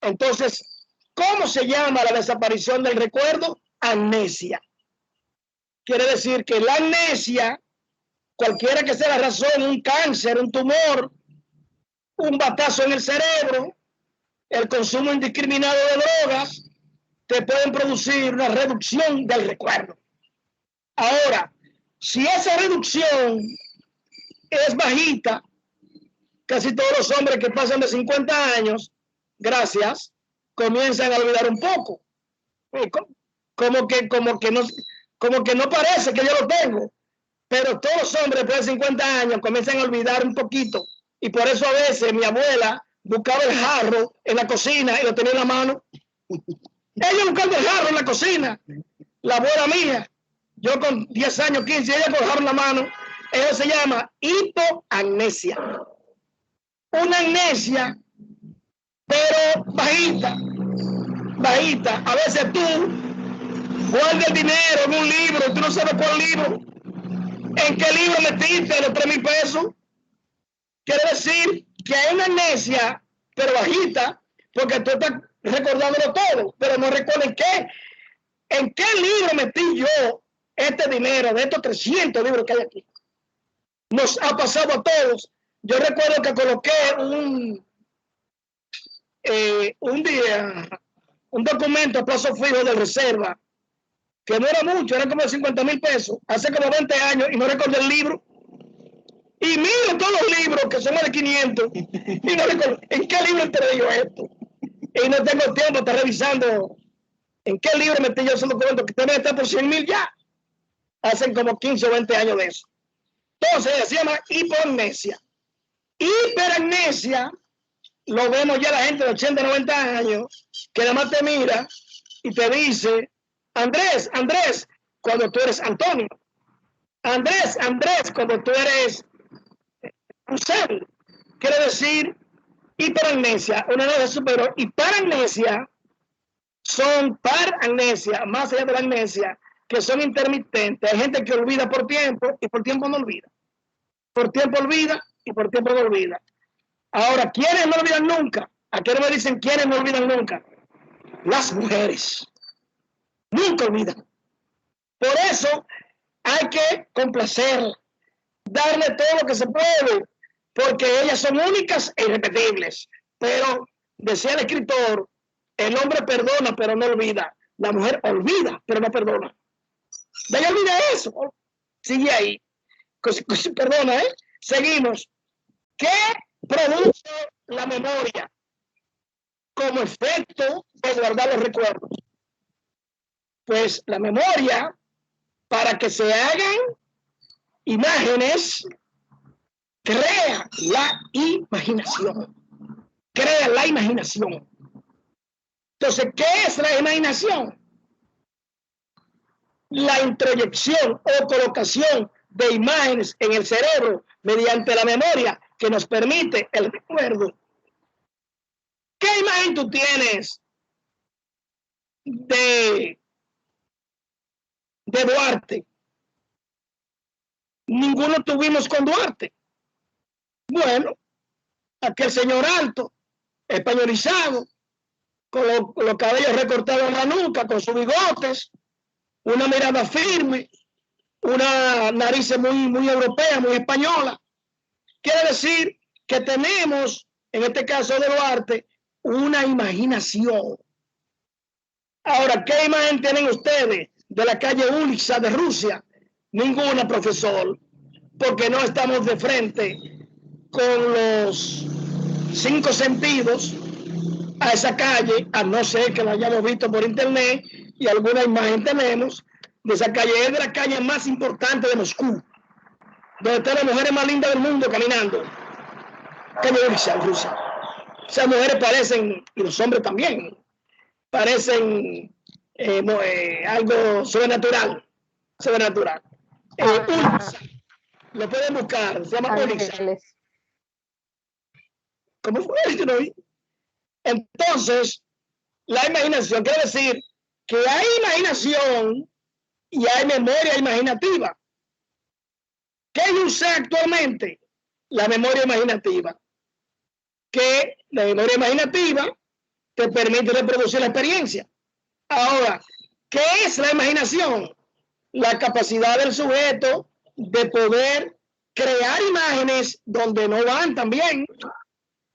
Entonces, ¿cómo se llama la desaparición del recuerdo? Amnesia. Quiere decir que la amnesia, cualquiera que sea la razón, un cáncer, un tumor, un batazo en el cerebro, el consumo indiscriminado de drogas, te pueden producir una reducción del recuerdo. Ahora, si esa reducción es bajita, casi todos los hombres que pasan de 50 años, gracias, comienzan a olvidar un poco. Como que no parece que yo lo tengo, pero todos los hombres después de 50 años comienzan a olvidar un poquito. Y por eso a veces mi abuela buscaba el jarro en la cocina y lo tenía en la mano. Ella buscando el jarro en la cocina, la abuela mía, yo con 10 años, 15, ella con el jarro en la mano. Eso se llama hipoamnesia. Una amnesia, pero bajita. A veces tú guardas el dinero en un libro, tú no sabes cuál libro. ¿En qué libro metiste los 3,000 pesos? Quiere decir que hay una amnesia, pero bajita, porque tú estás recordándolo todo, pero no recuerdas en qué libro metí yo este dinero de estos 300 libros que hay aquí. Nos ha pasado a todos. Yo recuerdo que coloqué un día un documento a plazo fijo de reserva, que no era mucho, era como 50,000 pesos, hace como 20 años, y no recuerdo el libro. Y miro todos los libros, que son más de 500, y no recuerdo en qué libro enteré yo esto. Y no tengo tiempo de estar revisando en qué libro metí yo esos documentos, que también está por 100,000 ya. Hacen como 15 o 20 años de eso. Entonces, se llama hipoamnesia. Hiperamnesia lo vemos ya la gente de 80, 90 años, que nada más te mira y te dice, Andrés, cuando tú eres Antonio. Andrés, cuando tú eres Eusebio. Quiere decir hiperamnesia, una amnesia superior. Y paramnesia son paramnesia, más allá de la amnesia, que son intermitentes. Hay gente que olvida por tiempo y por tiempo no olvida. Por tiempo olvida y por tiempo no olvida. Ahora, ¿quiénes no olvidan nunca? ¿A qué no me dicen quiénes no olvidan nunca? Las mujeres. Nunca olvidan. Por eso hay que complacerlas, darle todo lo que se puede, porque ellas son únicas e irrepetibles. Pero, decía el escritor, el hombre perdona, pero no olvida. La mujer olvida, pero no perdona. De ella olvida eso. Sigue ahí. Perdona, ¿eh? Seguimos. ¿Qué produce la memoria como efecto de guardar los recuerdos? Pues la memoria, para que se hagan imágenes, crea la imaginación. Crea la imaginación. Entonces, ¿qué es la imaginación? La introyección o colocación de imágenes en el cerebro mediante la memoria que nos permite el recuerdo. ¿Qué imagen tú tienes de Duarte? Ninguno tuvimos con Duarte. Bueno, aquel señor alto, españolizado, con los cabellos recortados en la nuca, con sus bigotes, una mirada firme, una nariz muy europea, muy española. Quiere decir que tenemos, en este caso de Duarte, una imaginación. Ahora, ¿qué imagen tienen ustedes de la calle Ulitsa de Rusia? Ninguna, profesor, porque no estamos de frente con los 5 sentidos a esa calle, a no ser que la hayamos visto por internet y alguna imagen tenemos de esa calle. Es de la calle más importante de Moscú, donde están las mujeres más lindas del mundo caminando. Calle Ulitsa, en Rusia. Esas mujeres parecen, y los hombres también, parecen algo sobrenatural. Ulitsa, lo pueden buscar, se llama Ulitsa. ¿Cómo fue? Yo no vi. Entonces, la imaginación quiere decir que hay imaginación y hay memoria imaginativa. ¿Qué yo usé actualmente? La memoria imaginativa. Que la memoria imaginativa te permite reproducir la experiencia. Ahora, ¿qué es la imaginación? La capacidad del sujeto de poder crear imágenes donde no van también.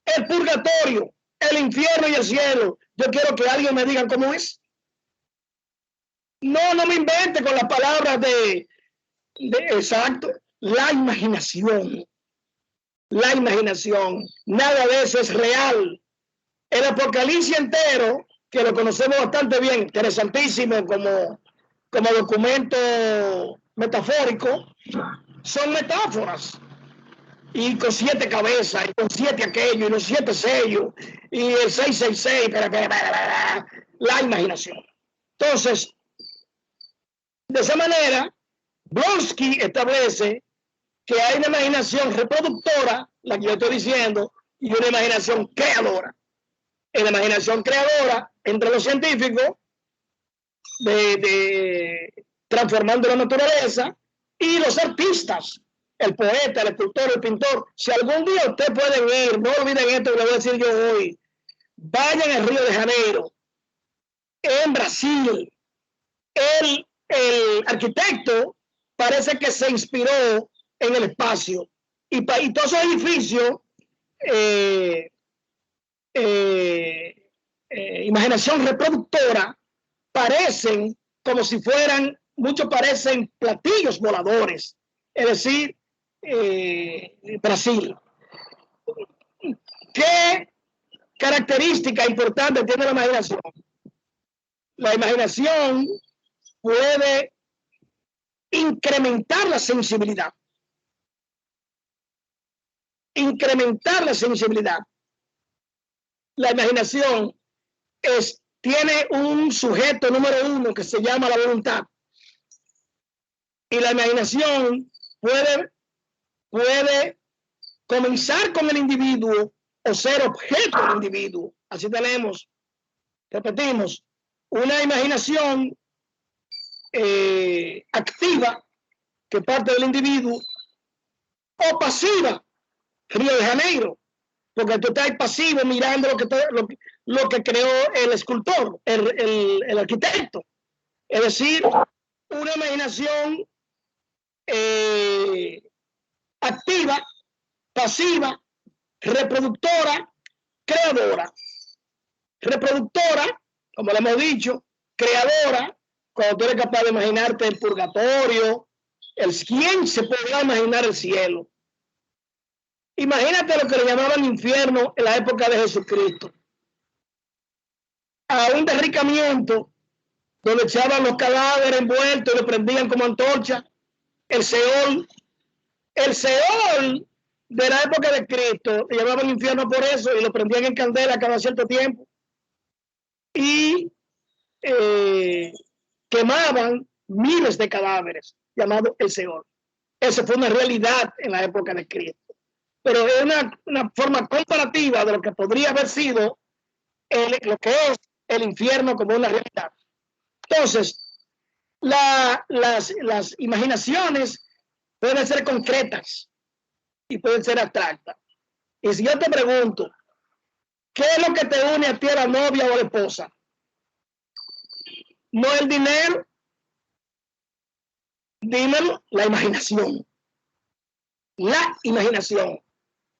El purgatorio, el infierno y el cielo. Yo quiero que alguien me diga cómo es. No me invente con las palabras de exacto. La imaginación. La imaginación. Nada de eso es real. El Apocalipsis entero, que lo conocemos bastante bien, interesantísimo como documento metafórico, son metáforas. Y con 7 cabezas, y con 7 aquello, y los 7 sellos, y el 666, la imaginación. Entonces, de esa manera, Blonsky establece que hay una imaginación reproductora, la que yo estoy diciendo, y una imaginación creadora. En la imaginación creadora, entre los científicos, transformando la naturaleza, y los artistas, el poeta, el escultor, el pintor. Si algún día ustedes pueden ir, no olviden esto que les voy a decir yo hoy, vayan al Río de Janeiro, en Brasil. El arquitecto parece que se inspiró en el espacio, y todos esos edificios, imaginación reproductora, parecen como si fueran, muchos parecen platillos voladores, es decir, Brasil. ¿Qué característica importante tiene la imaginación? La imaginación puede incrementar la sensibilidad. Incrementar la sensibilidad. La imaginación tiene un sujeto número 1 que se llama la voluntad. Y la imaginación puede comenzar con el individuo o ser objeto del individuo. Así tenemos, repetimos, una imaginación activa que parte del individuo, o pasiva, Río de Janeiro, porque tú estás pasivo mirando lo que creó el escultor, el arquitecto. Es decir, una imaginación activa, pasiva, reproductora, creadora. Reproductora, como le hemos dicho, creadora, cuando tú eres capaz de imaginarte el purgatorio, ¿quién se podrá imaginar el cielo? Imagínate lo que le llamaban infierno en la época de Jesucristo. A un derricamiento donde echaban los cadáveres envueltos y lo prendían como antorcha. El Seol de la época de Cristo, le llamaban infierno por eso, y lo prendían en candela cada cierto tiempo. Y quemaban miles de cadáveres, llamado el Seol. Esa fue una realidad en la época de Cristo. Pero es una forma comparativa de lo que podría haber sido lo que es el infierno como una realidad. Entonces, las imaginaciones pueden ser concretas y pueden ser abstractas. Y si yo te pregunto, ¿qué es lo que te une a ti a la novia o a la esposa? No el dinero, dímelo, la imaginación. La imaginación.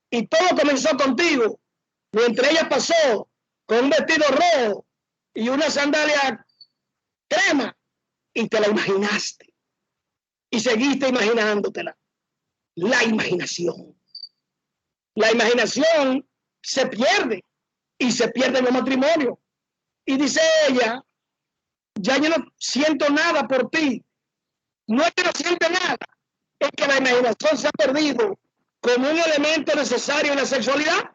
Y todo comenzó contigo, mientras ella pasó con un vestido rojo y una sandalia crema, y te la imaginaste. Y seguiste imaginándotela. La imaginación. La imaginación se pierde, y se pierde en los matrimonios. Y dice ella, ya yo no siento nada por ti. No es que no siente nada, es que la imaginación se ha perdido como un elemento necesario en la sexualidad.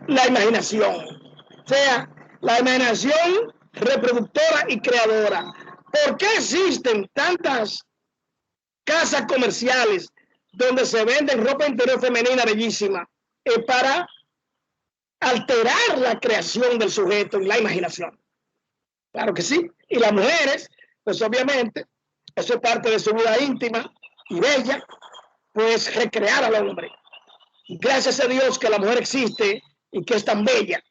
La imaginación. O sea, la imaginación reproductora y creadora. ¿Por qué existen tantas casas comerciales donde se venden ropa interior femenina bellísima? Para alterar la creación del sujeto en la imaginación. Claro que sí. Y las mujeres, pues obviamente, eso es parte de su vida íntima y bella, pues recrear al hombre. Gracias a Dios que la mujer existe y que es tan bella.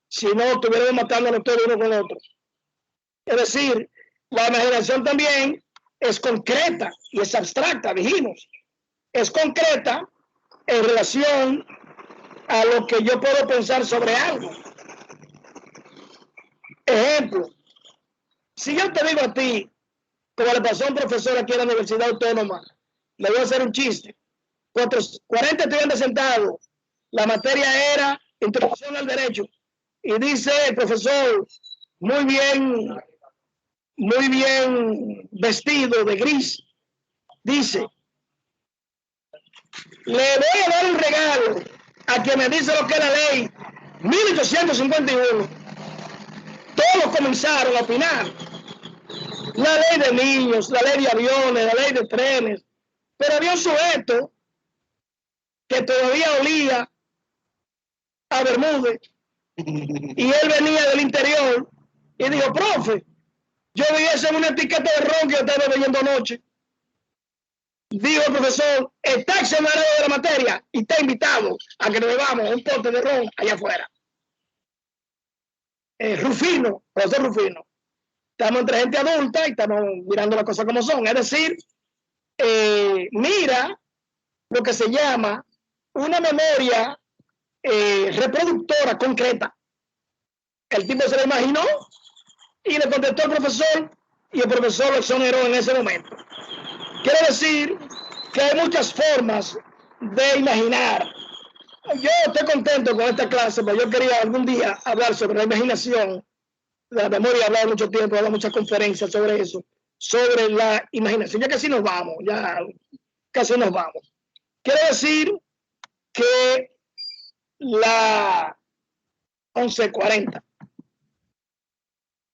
Si no, estuviéramos matándonos todos uno con otro. Es decir, la imaginación también es concreta y es abstracta, dijimos. Es concreta en relación a lo que yo puedo pensar sobre algo. Ejemplo, si yo te digo a ti, como le pasó a un profesor aquí en la Universidad Autónoma, le voy a hacer un chiste. 40 estudiantes sentados, la materia era Introducción al Derecho, y dice el profesor, muy bien vestido de gris, dice, le voy a dar un regalo a quien me dice lo que es la ley 1851. Todos comenzaron a opinar. La ley de niños, la ley de aviones, la ley de trenes, pero había un sujeto que todavía olía a Bermúdez y él venía del interior y dijo, profe, yo vi eso en una etiqueta de ron que yo estaba bebiendo anoche. Dijo el profesor, está exonerado de la materia y está invitado a que nos bebamos un pote de ron allá afuera. Rufino, profesor Rufino. Estamos entre gente adulta y estamos mirando las cosas como son. Es decir, mira lo que se llama una memoria reproductora concreta. El tipo se lo imaginó y le contestó al profesor y el profesor lo exoneró en ese momento. Quiere decir que hay muchas formas de imaginar. Yo estoy contento con esta clase, pero yo quería algún día hablar sobre la imaginación, de la memoria. He hablado mucho tiempo, he hablado muchas conferencias sobre eso, sobre la imaginación. Ya casi nos vamos, ya casi nos vamos. Quiere decir que la 11:40,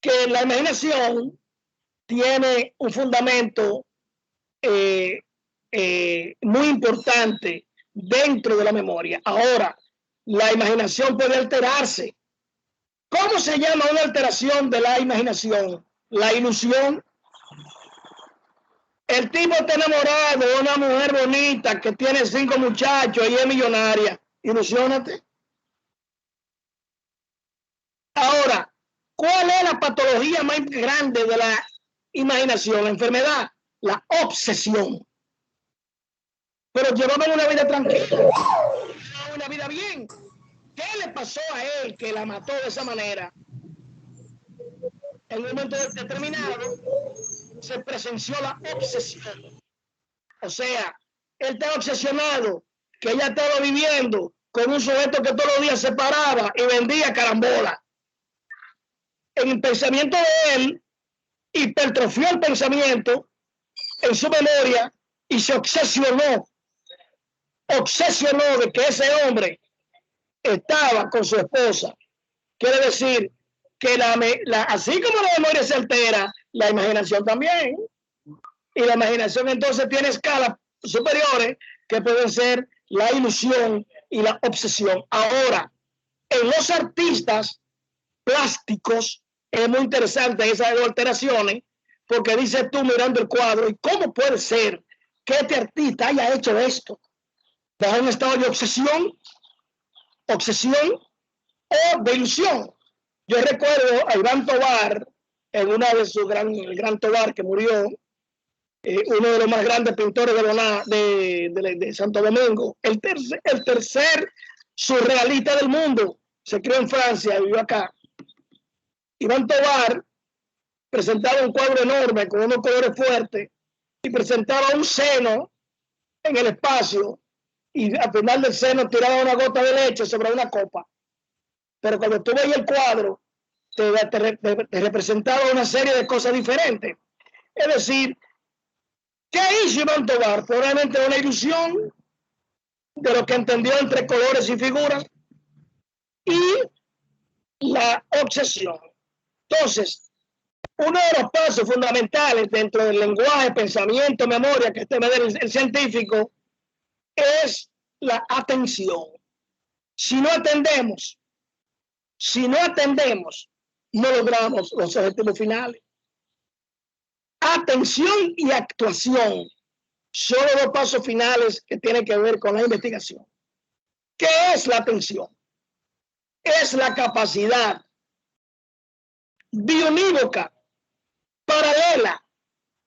que la imaginación tiene un fundamento muy importante dentro de la memoria. Ahora, la imaginación puede alterarse. ¿Cómo se llama una alteración de la imaginación? La ilusión. El tipo está enamorado de una mujer bonita que tiene 5 muchachos y es millonaria. Ilusiónate. Ahora, ¿cuál es la patología más grande de la imaginación? La enfermedad, la obsesión. Pero llevaban una vida tranquila, una vida bien. ¿Qué le pasó a él que la mató de esa manera? En un momento determinado se presenció la obsesión. O sea, él estaba obsesionado, que ella estaba viviendo con un sujeto que todos los días se paraba y vendía carambola. En el pensamiento de él, hipertrofió el pensamiento en su memoria y se obsesionó de que ese hombre estaba con su esposa. Quiere decir que así como la memoria se altera, la imaginación también. Y la imaginación entonces tiene escalas superiores que pueden ser la ilusión y la obsesión. Ahora, en los artistas plásticos es muy interesante esas alteraciones, porque dices tú mirando el cuadro, ¿y cómo puede ser que este artista haya hecho esto? ¿Bajo un estado de obsesión o de ilusión? Yo recuerdo a Iván Tovar, en una de sus el gran Tovar que murió, uno de los más grandes pintores de Santo Domingo, el tercer surrealista del mundo, se crió en Francia, vivió acá. Iván Tovar presentaba un cuadro enorme con unos colores fuertes y presentaba un seno en el espacio y al final del seno tiraba una gota de leche sobre una copa. Pero cuando tú veías el cuadro, te representaba una serie de cosas diferentes. Es decir, ¿qué hizo Iván Tovar? Probablemente una ilusión de lo que entendió entre colores y figuras y la obsesión. Entonces, uno de los pasos fundamentales dentro del lenguaje, pensamiento, memoria, que este medio el científico, es la atención. Si no atendemos Si no atendemos, no logramos los objetivos finales. Atención y actuación son los dos pasos finales que tienen que ver con la investigación. ¿Qué es la atención? Es la capacidad bionívoca paralela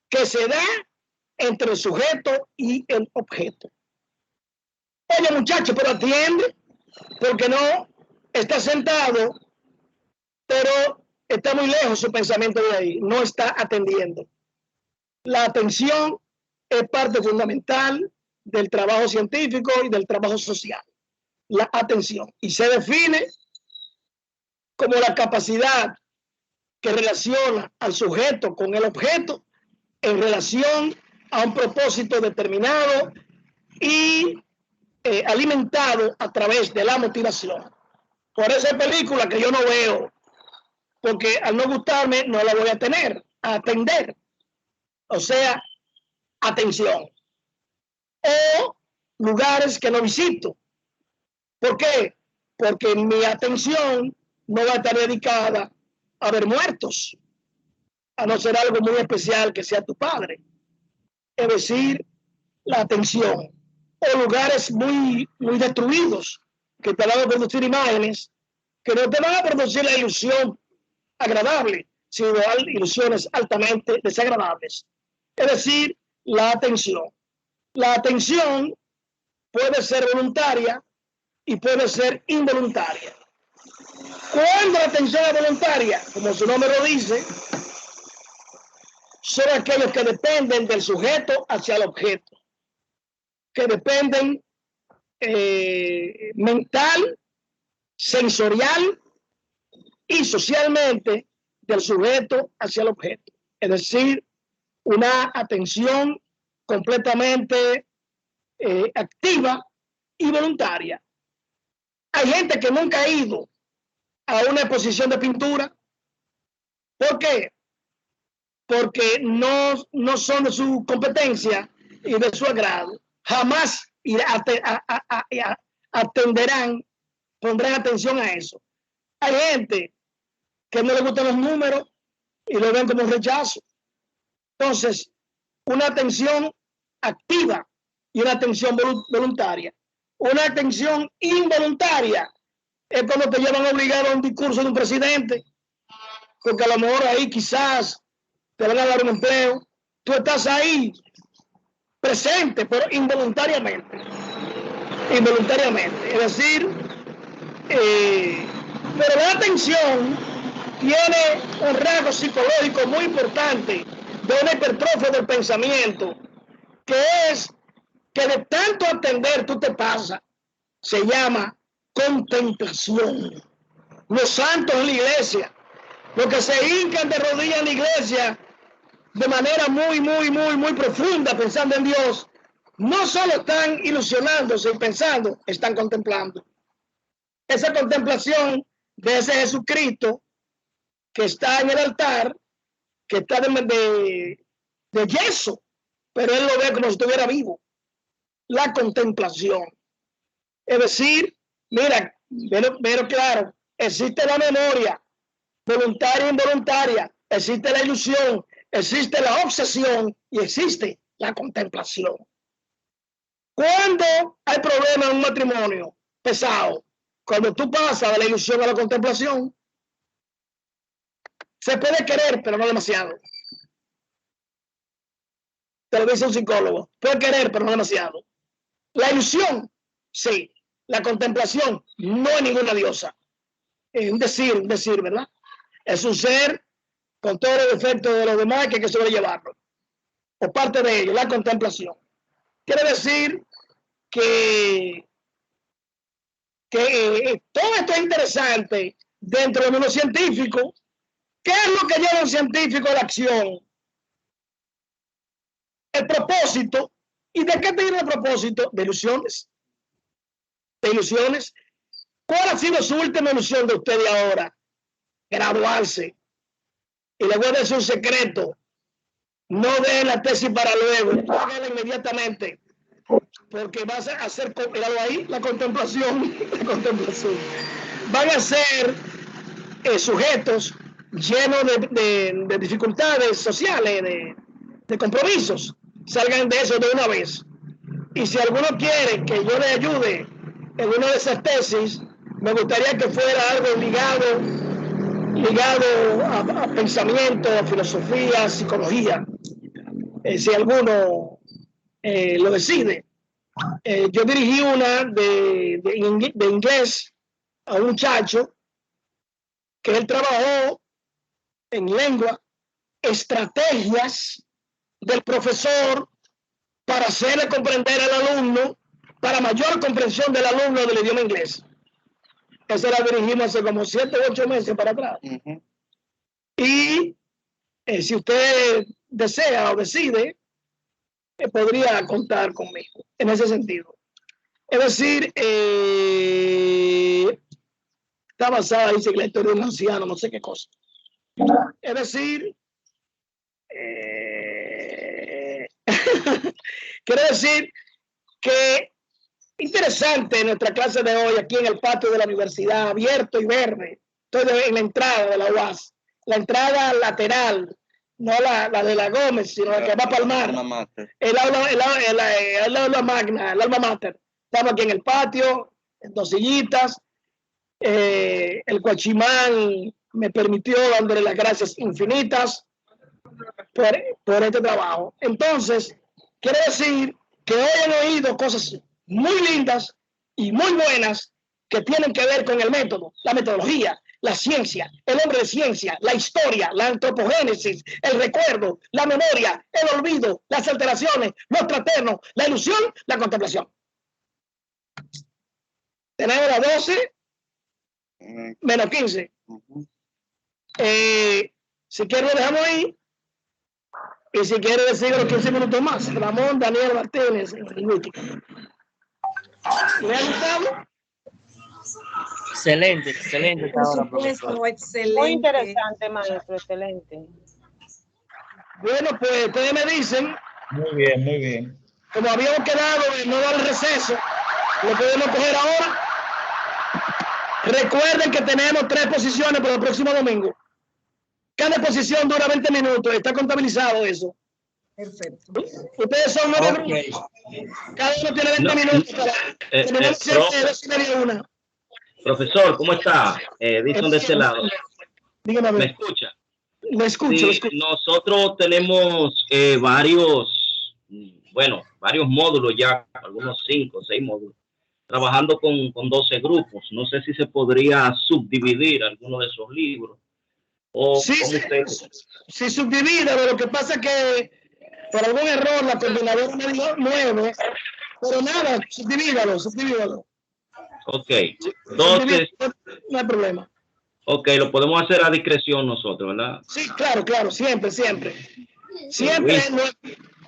que se da entre el sujeto y el objeto. Oye, muchacho, pero atiende, porque no está sentado, pero está muy lejos su pensamiento de ahí, no está atendiendo. La atención es parte fundamental del trabajo científico y del trabajo social. La atención. Y se define como la capacidad que relaciona al sujeto con el objeto en relación a un propósito determinado y alimentado a través de la motivación. Por esa película que yo no veo, porque al no gustarme no la voy a tener, a atender. O sea, atención. O lugares que no visito. ¿Por qué? Porque mi atención no va a estar dedicada a ver muertos, a no ser algo muy especial que sea tu padre. Es decir, la atención. O lugares muy destruidos que te van a producir imágenes que no te van a producir la ilusión agradable, sino ilusiones altamente desagradables. Es decir, la atención. La atención puede ser voluntaria y puede ser involuntaria. Cuando la atención es voluntaria, como su nombre lo dice, son aquellos que dependen del sujeto hacia el objeto, que dependen mental, sensorial y socialmente del sujeto hacia el objeto. Es decir, una atención completamente activa y voluntaria. Hay gente que nunca ha ido a una exposición de pintura. ¿Por qué? Porque no son de su competencia y de su agrado. Jamás atenderán, pondrán atención a eso. Hay gente que no le gustan los números y lo ven como un rechazo. Entonces, una atención activa y una atención voluntaria. Una atención involuntaria es cuando te llevan obligado a un discurso de un presidente, porque a lo mejor ahí quizás te van a dar un empleo. Tú estás ahí presente, pero involuntariamente. Involuntariamente. Es decir, pero la atención tiene un rasgo psicológico muy importante de una hipertrofia del pensamiento, que es que de tanto atender tú te pasas. Se llama contemplación. Los santos en la iglesia, los que se hincan de rodillas en la iglesia de manera muy profunda, pensando en Dios, no solo están ilusionándose y pensando, están contemplando. Esa contemplación de ese Jesucristo que está en el altar, que está de yeso, pero él lo ve como si estuviera vivo. La contemplación. Es decir, mira, pero claro, existe la memoria voluntaria e involuntaria, existe la ilusión, existe la obsesión y existe la contemplación. Cuando hay problemas en un matrimonio pesado, cuando tú pasas de la ilusión a la contemplación, se puede querer, pero no demasiado. Te lo dice un psicólogo. Puede querer, pero no demasiado. La ilusión, sí. La contemplación, no es ninguna diosa. Es un decir, ¿verdad? Es un ser con todos los defectos de los demás que hay que sobrellevarlo. O parte de ello, la contemplación. Quiere decir que todo esto es interesante dentro del mundo científico. ¿Qué es lo que lleva a un científico a la acción? El propósito. ¿Y de qué tiene el propósito? De ilusiones. De ilusiones. ¿Cuál ha sido su última ilusión de usted de ahora? Graduarse. Y le voy a decir un secreto. No dejen la tesis para luego. Háganla inmediatamente. Porque vas a hacer, míralo ahí, la contemplación. La contemplación. Van a hacer sujetos llenos de dificultades sociales, de compromisos, salgan de eso de una vez. Y si alguno quiere que yo le ayude en una de esas tesis, me gustaría que fuera algo ligado a pensamiento, a filosofía, a psicología. Si alguno lo decide. Yo dirigí una de inglés a un muchacho que él trabajó en lengua, estrategias del profesor para hacerle comprender al alumno, para mayor comprensión del alumno del idioma inglés. Esa la dirigimos hace como 7 u 8 meses para atrás. Y si usted desea o decide, podría contar conmigo en ese sentido. Es decir, está basada, dice que la historia de un anciano, no sé qué cosa. Es decir, quiero decir que interesante nuestra clase de hoy aquí en el patio de la universidad, abierto y verde. Estoy en la entrada de la UAS, la entrada lateral, no la de la Gómez, sino la que va a Palmar. El aula magna, el alma mater. Estamos aquí en el patio, en 2 sillitas. El Cuachimán me permitió dándole las gracias infinitas por este trabajo. Entonces, quiero decir que hoy han oído cosas muy lindas y muy buenas que tienen que ver con el método, la metodología, la ciencia, el hombre de ciencia, la historia, la antropogénesis, el recuerdo, la memoria, el olvido, las alteraciones, los trastornos, la ilusión, la contemplación. Tenemos las 12 menos 15. Si quiere lo dejamos ahí. Y si quiere decir los 15 minutos más, Ramón Daniel Martínez. ¿Le ha gustado? Excelente Por supuesto, excelente. Muy interesante, maestro, excelente. Bueno, pues ustedes me dicen. Muy bien. Como habíamos quedado en no dar receso, lo podemos coger ahora. Recuerden que tenemos 3 posiciones para el próximo domingo. Cada posición dura 20 minutos. Está contabilizado eso. Perfecto. Ustedes son 9 grupos. Cada uno tiene 20 minutos. Tenemos 7 Profesor, ¿cómo está? Dicen de este lado. Dígame. ¿Me escucha? Le escucho, Sí, le escucho. nosotros tenemos varios módulos ya, algunos 5 o 6 módulos, trabajando con 12 grupos. No sé si se podría subdividir alguno de esos libros. O Sí, sí, subdivídalo. Lo que pasa es que por algún error la coordinadora me dio 9, pero nada, subdivídalo. Ok, entonces, no hay problema. ok, lo podemos hacer a discreción nosotros, ¿verdad? Sí, claro, siempre. Siempre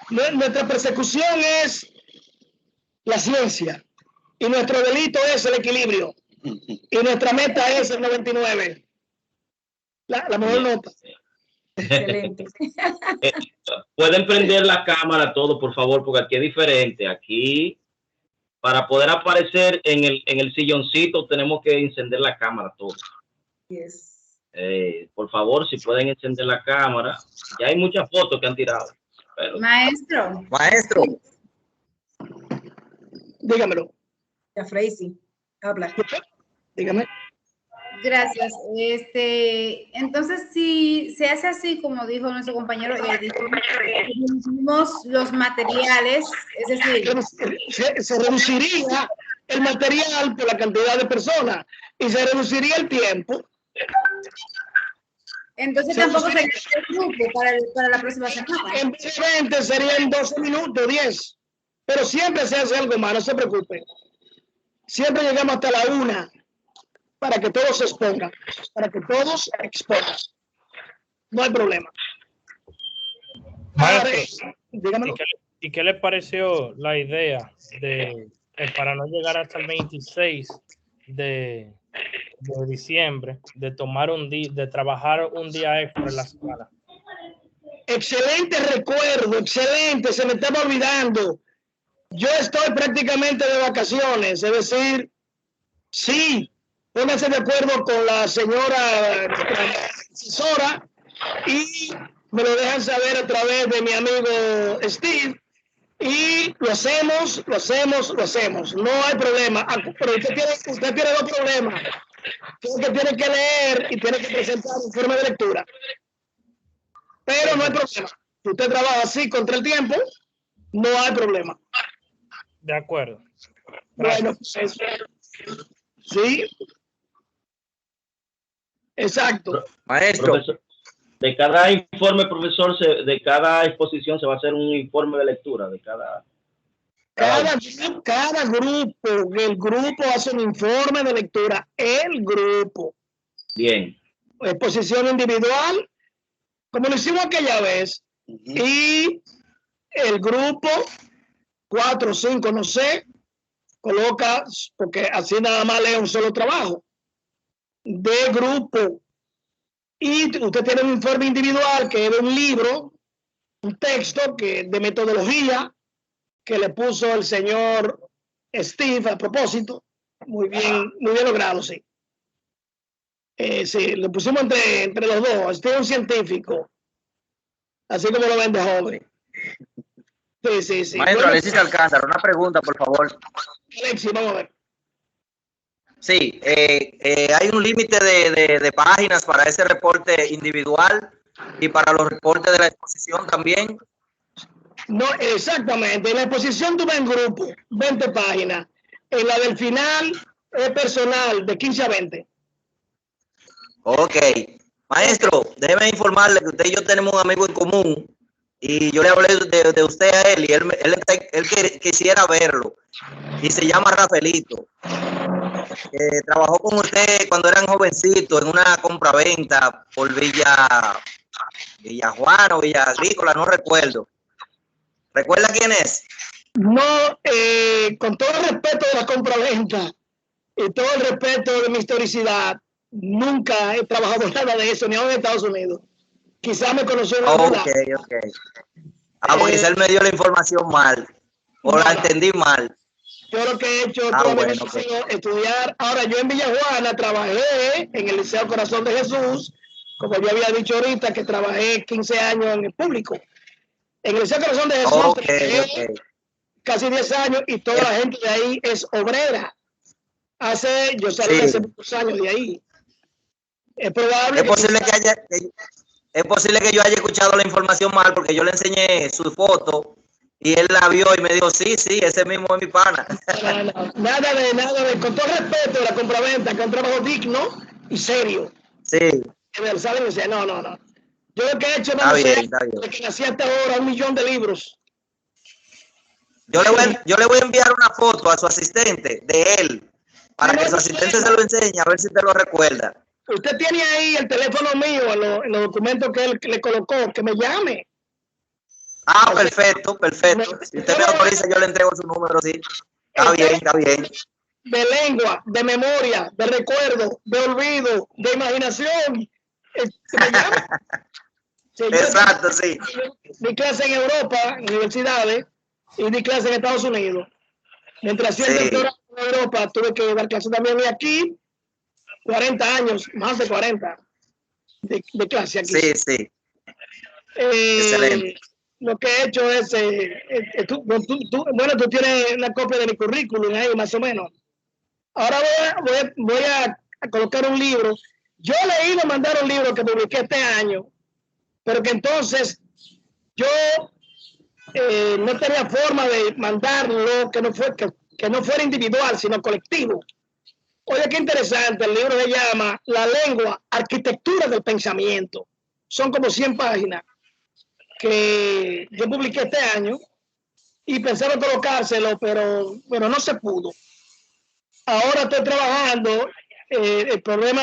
nuestra persecución es la ciencia y nuestro delito es el equilibrio y nuestra meta es el 99. La mejor nota. Excelente. Pueden prender la cámara todo, por favor, porque aquí es diferente. Aquí, para poder aparecer en el silloncito, tenemos que encender la cámara todo. Yes. Por favor, si pueden encender la cámara. Ya hay muchas fotos que han tirado. Pero... Maestro. Dígamelo. Ya, Freisy, habla. Dígame. Gracias. Entonces, si se hace así, como dijo nuestro compañero, reducimos los materiales, es decir, se reduciría el material por la cantidad de personas y se reduciría el tiempo. Entonces tampoco sería el grupo para la próxima semana. En vez de 20 serían 12 minutos, 10. Pero siempre se hace algo más, no se preocupen. Siempre llegamos hasta la 1 para que todos se expongan, expongan. No hay problema. Maestro, Dígamelo. ¿y qué le pareció la idea de para no llegar hasta el 26 de diciembre, de tomar un día, de trabajar un día extra en la semana? Excelente recuerdo, excelente, se me estaba olvidando. Yo estoy prácticamente de vacaciones, es decir, sí, pónganse de acuerdo con la señora asesora y me lo dejan saber a través de mi amigo Steve y lo hacemos. No hay problema. Pero usted tiene dos problemas. Que tiene que leer y tiene que presentar un informe de lectura. Pero no hay problema. Si usted trabaja así contra el tiempo, no hay problema. De acuerdo. Bueno, pues, sí. Exacto. Maestro. Profesor, de cada informe, profesor, de cada exposición se va a hacer un informe de lectura de cada grupo, el grupo hace un informe de lectura, el grupo. Bien. Exposición individual, como lo hicimos aquella vez, y el grupo, 4 o 5, no sé, coloca, porque así nada más lee un solo trabajo, de grupo. Y usted tiene un informe individual que es un libro, un texto de metodología, que le puso el señor Steve a propósito. Muy bien logrado, sí. Sí, lo pusimos entre los dos. Steve es un científico, así como lo ven de joven. Sí. Maestro, bueno, Alexis Alcántara, una pregunta, por favor. Alexis, vamos a ver. Sí, hay un límite de páginas para ese reporte individual y para los reportes de la exposición también. No, exactamente. En la exposición tuve en grupo, 20 páginas. En la del final es personal, de 15 a 20. Ok. Maestro, déjeme informarle que usted y yo tenemos un amigo en común y yo le hablé de usted a él y él quisiera verlo. Y se llama Rafaelito. Trabajó con usted cuando eran jovencitos en una compraventa por Villa Juan o Villa Agrícola, no recuerdo. ¿Recuerda quién es? No, con todo el respeto de la compraventa y todo el respeto de mi historicidad, nunca he trabajado nada de eso, ni aún en Estados Unidos. Quizás me conoció en algún lado. Ok. Porque quizás él me dio la información mal, o la entendí mal. Yo lo que he hecho es estudiar. Ahora, yo en Villajuana trabajé en el Liceo Corazón de Jesús, como yo había dicho ahorita, que trabajé 15 años en el público. En el Liceo Corazón de Jesús trabajé casi 10 años y toda la gente de ahí es obrera. Yo salí hace muchos años de ahí. Es probable es posible que yo haya escuchado la información mal porque yo le enseñé su foto y él la vio y me dijo, sí, ese mismo es mi pana. No, nada de, con todo respeto de la compraventa, que es un trabajo digno y serio. Sí. No. Yo lo que he hecho está bien. que nací hasta ahora 1 millón de libros. Yo le voy a enviar una foto a su asistente de él para que su asistente se lo enseñe a ver si te lo recuerda. Usted tiene ahí el teléfono mío en los documentos que él le colocó, que me llame. Perfecto. Si usted me autoriza, yo le entrego su número, sí. Está bien. De lengua, de memoria, de recuerdo, de olvido, de imaginación. Me llame. Exacto, sí. Di clase en Europa, en universidades, y di clase en Estados Unidos. Mientras hacía el doctorado en Europa, tuve que dar clase también. Y aquí, 40 años, más de 40 de clase aquí. Sí. Excelente. Lo que he hecho es, tú tienes una copia de mi currículum ahí, más o menos. Ahora voy a colocar un libro. Yo le iba a mandar un libro que publiqué este año, pero que entonces yo no tenía forma de mandarlo, que no fuera individual, sino colectivo. Oye, qué interesante, el libro se llama La lengua, arquitectura del pensamiento. Son como 100 páginas que yo publiqué este año y pensaba colocárselo, pero no se pudo. Ahora estoy trabajando, el problema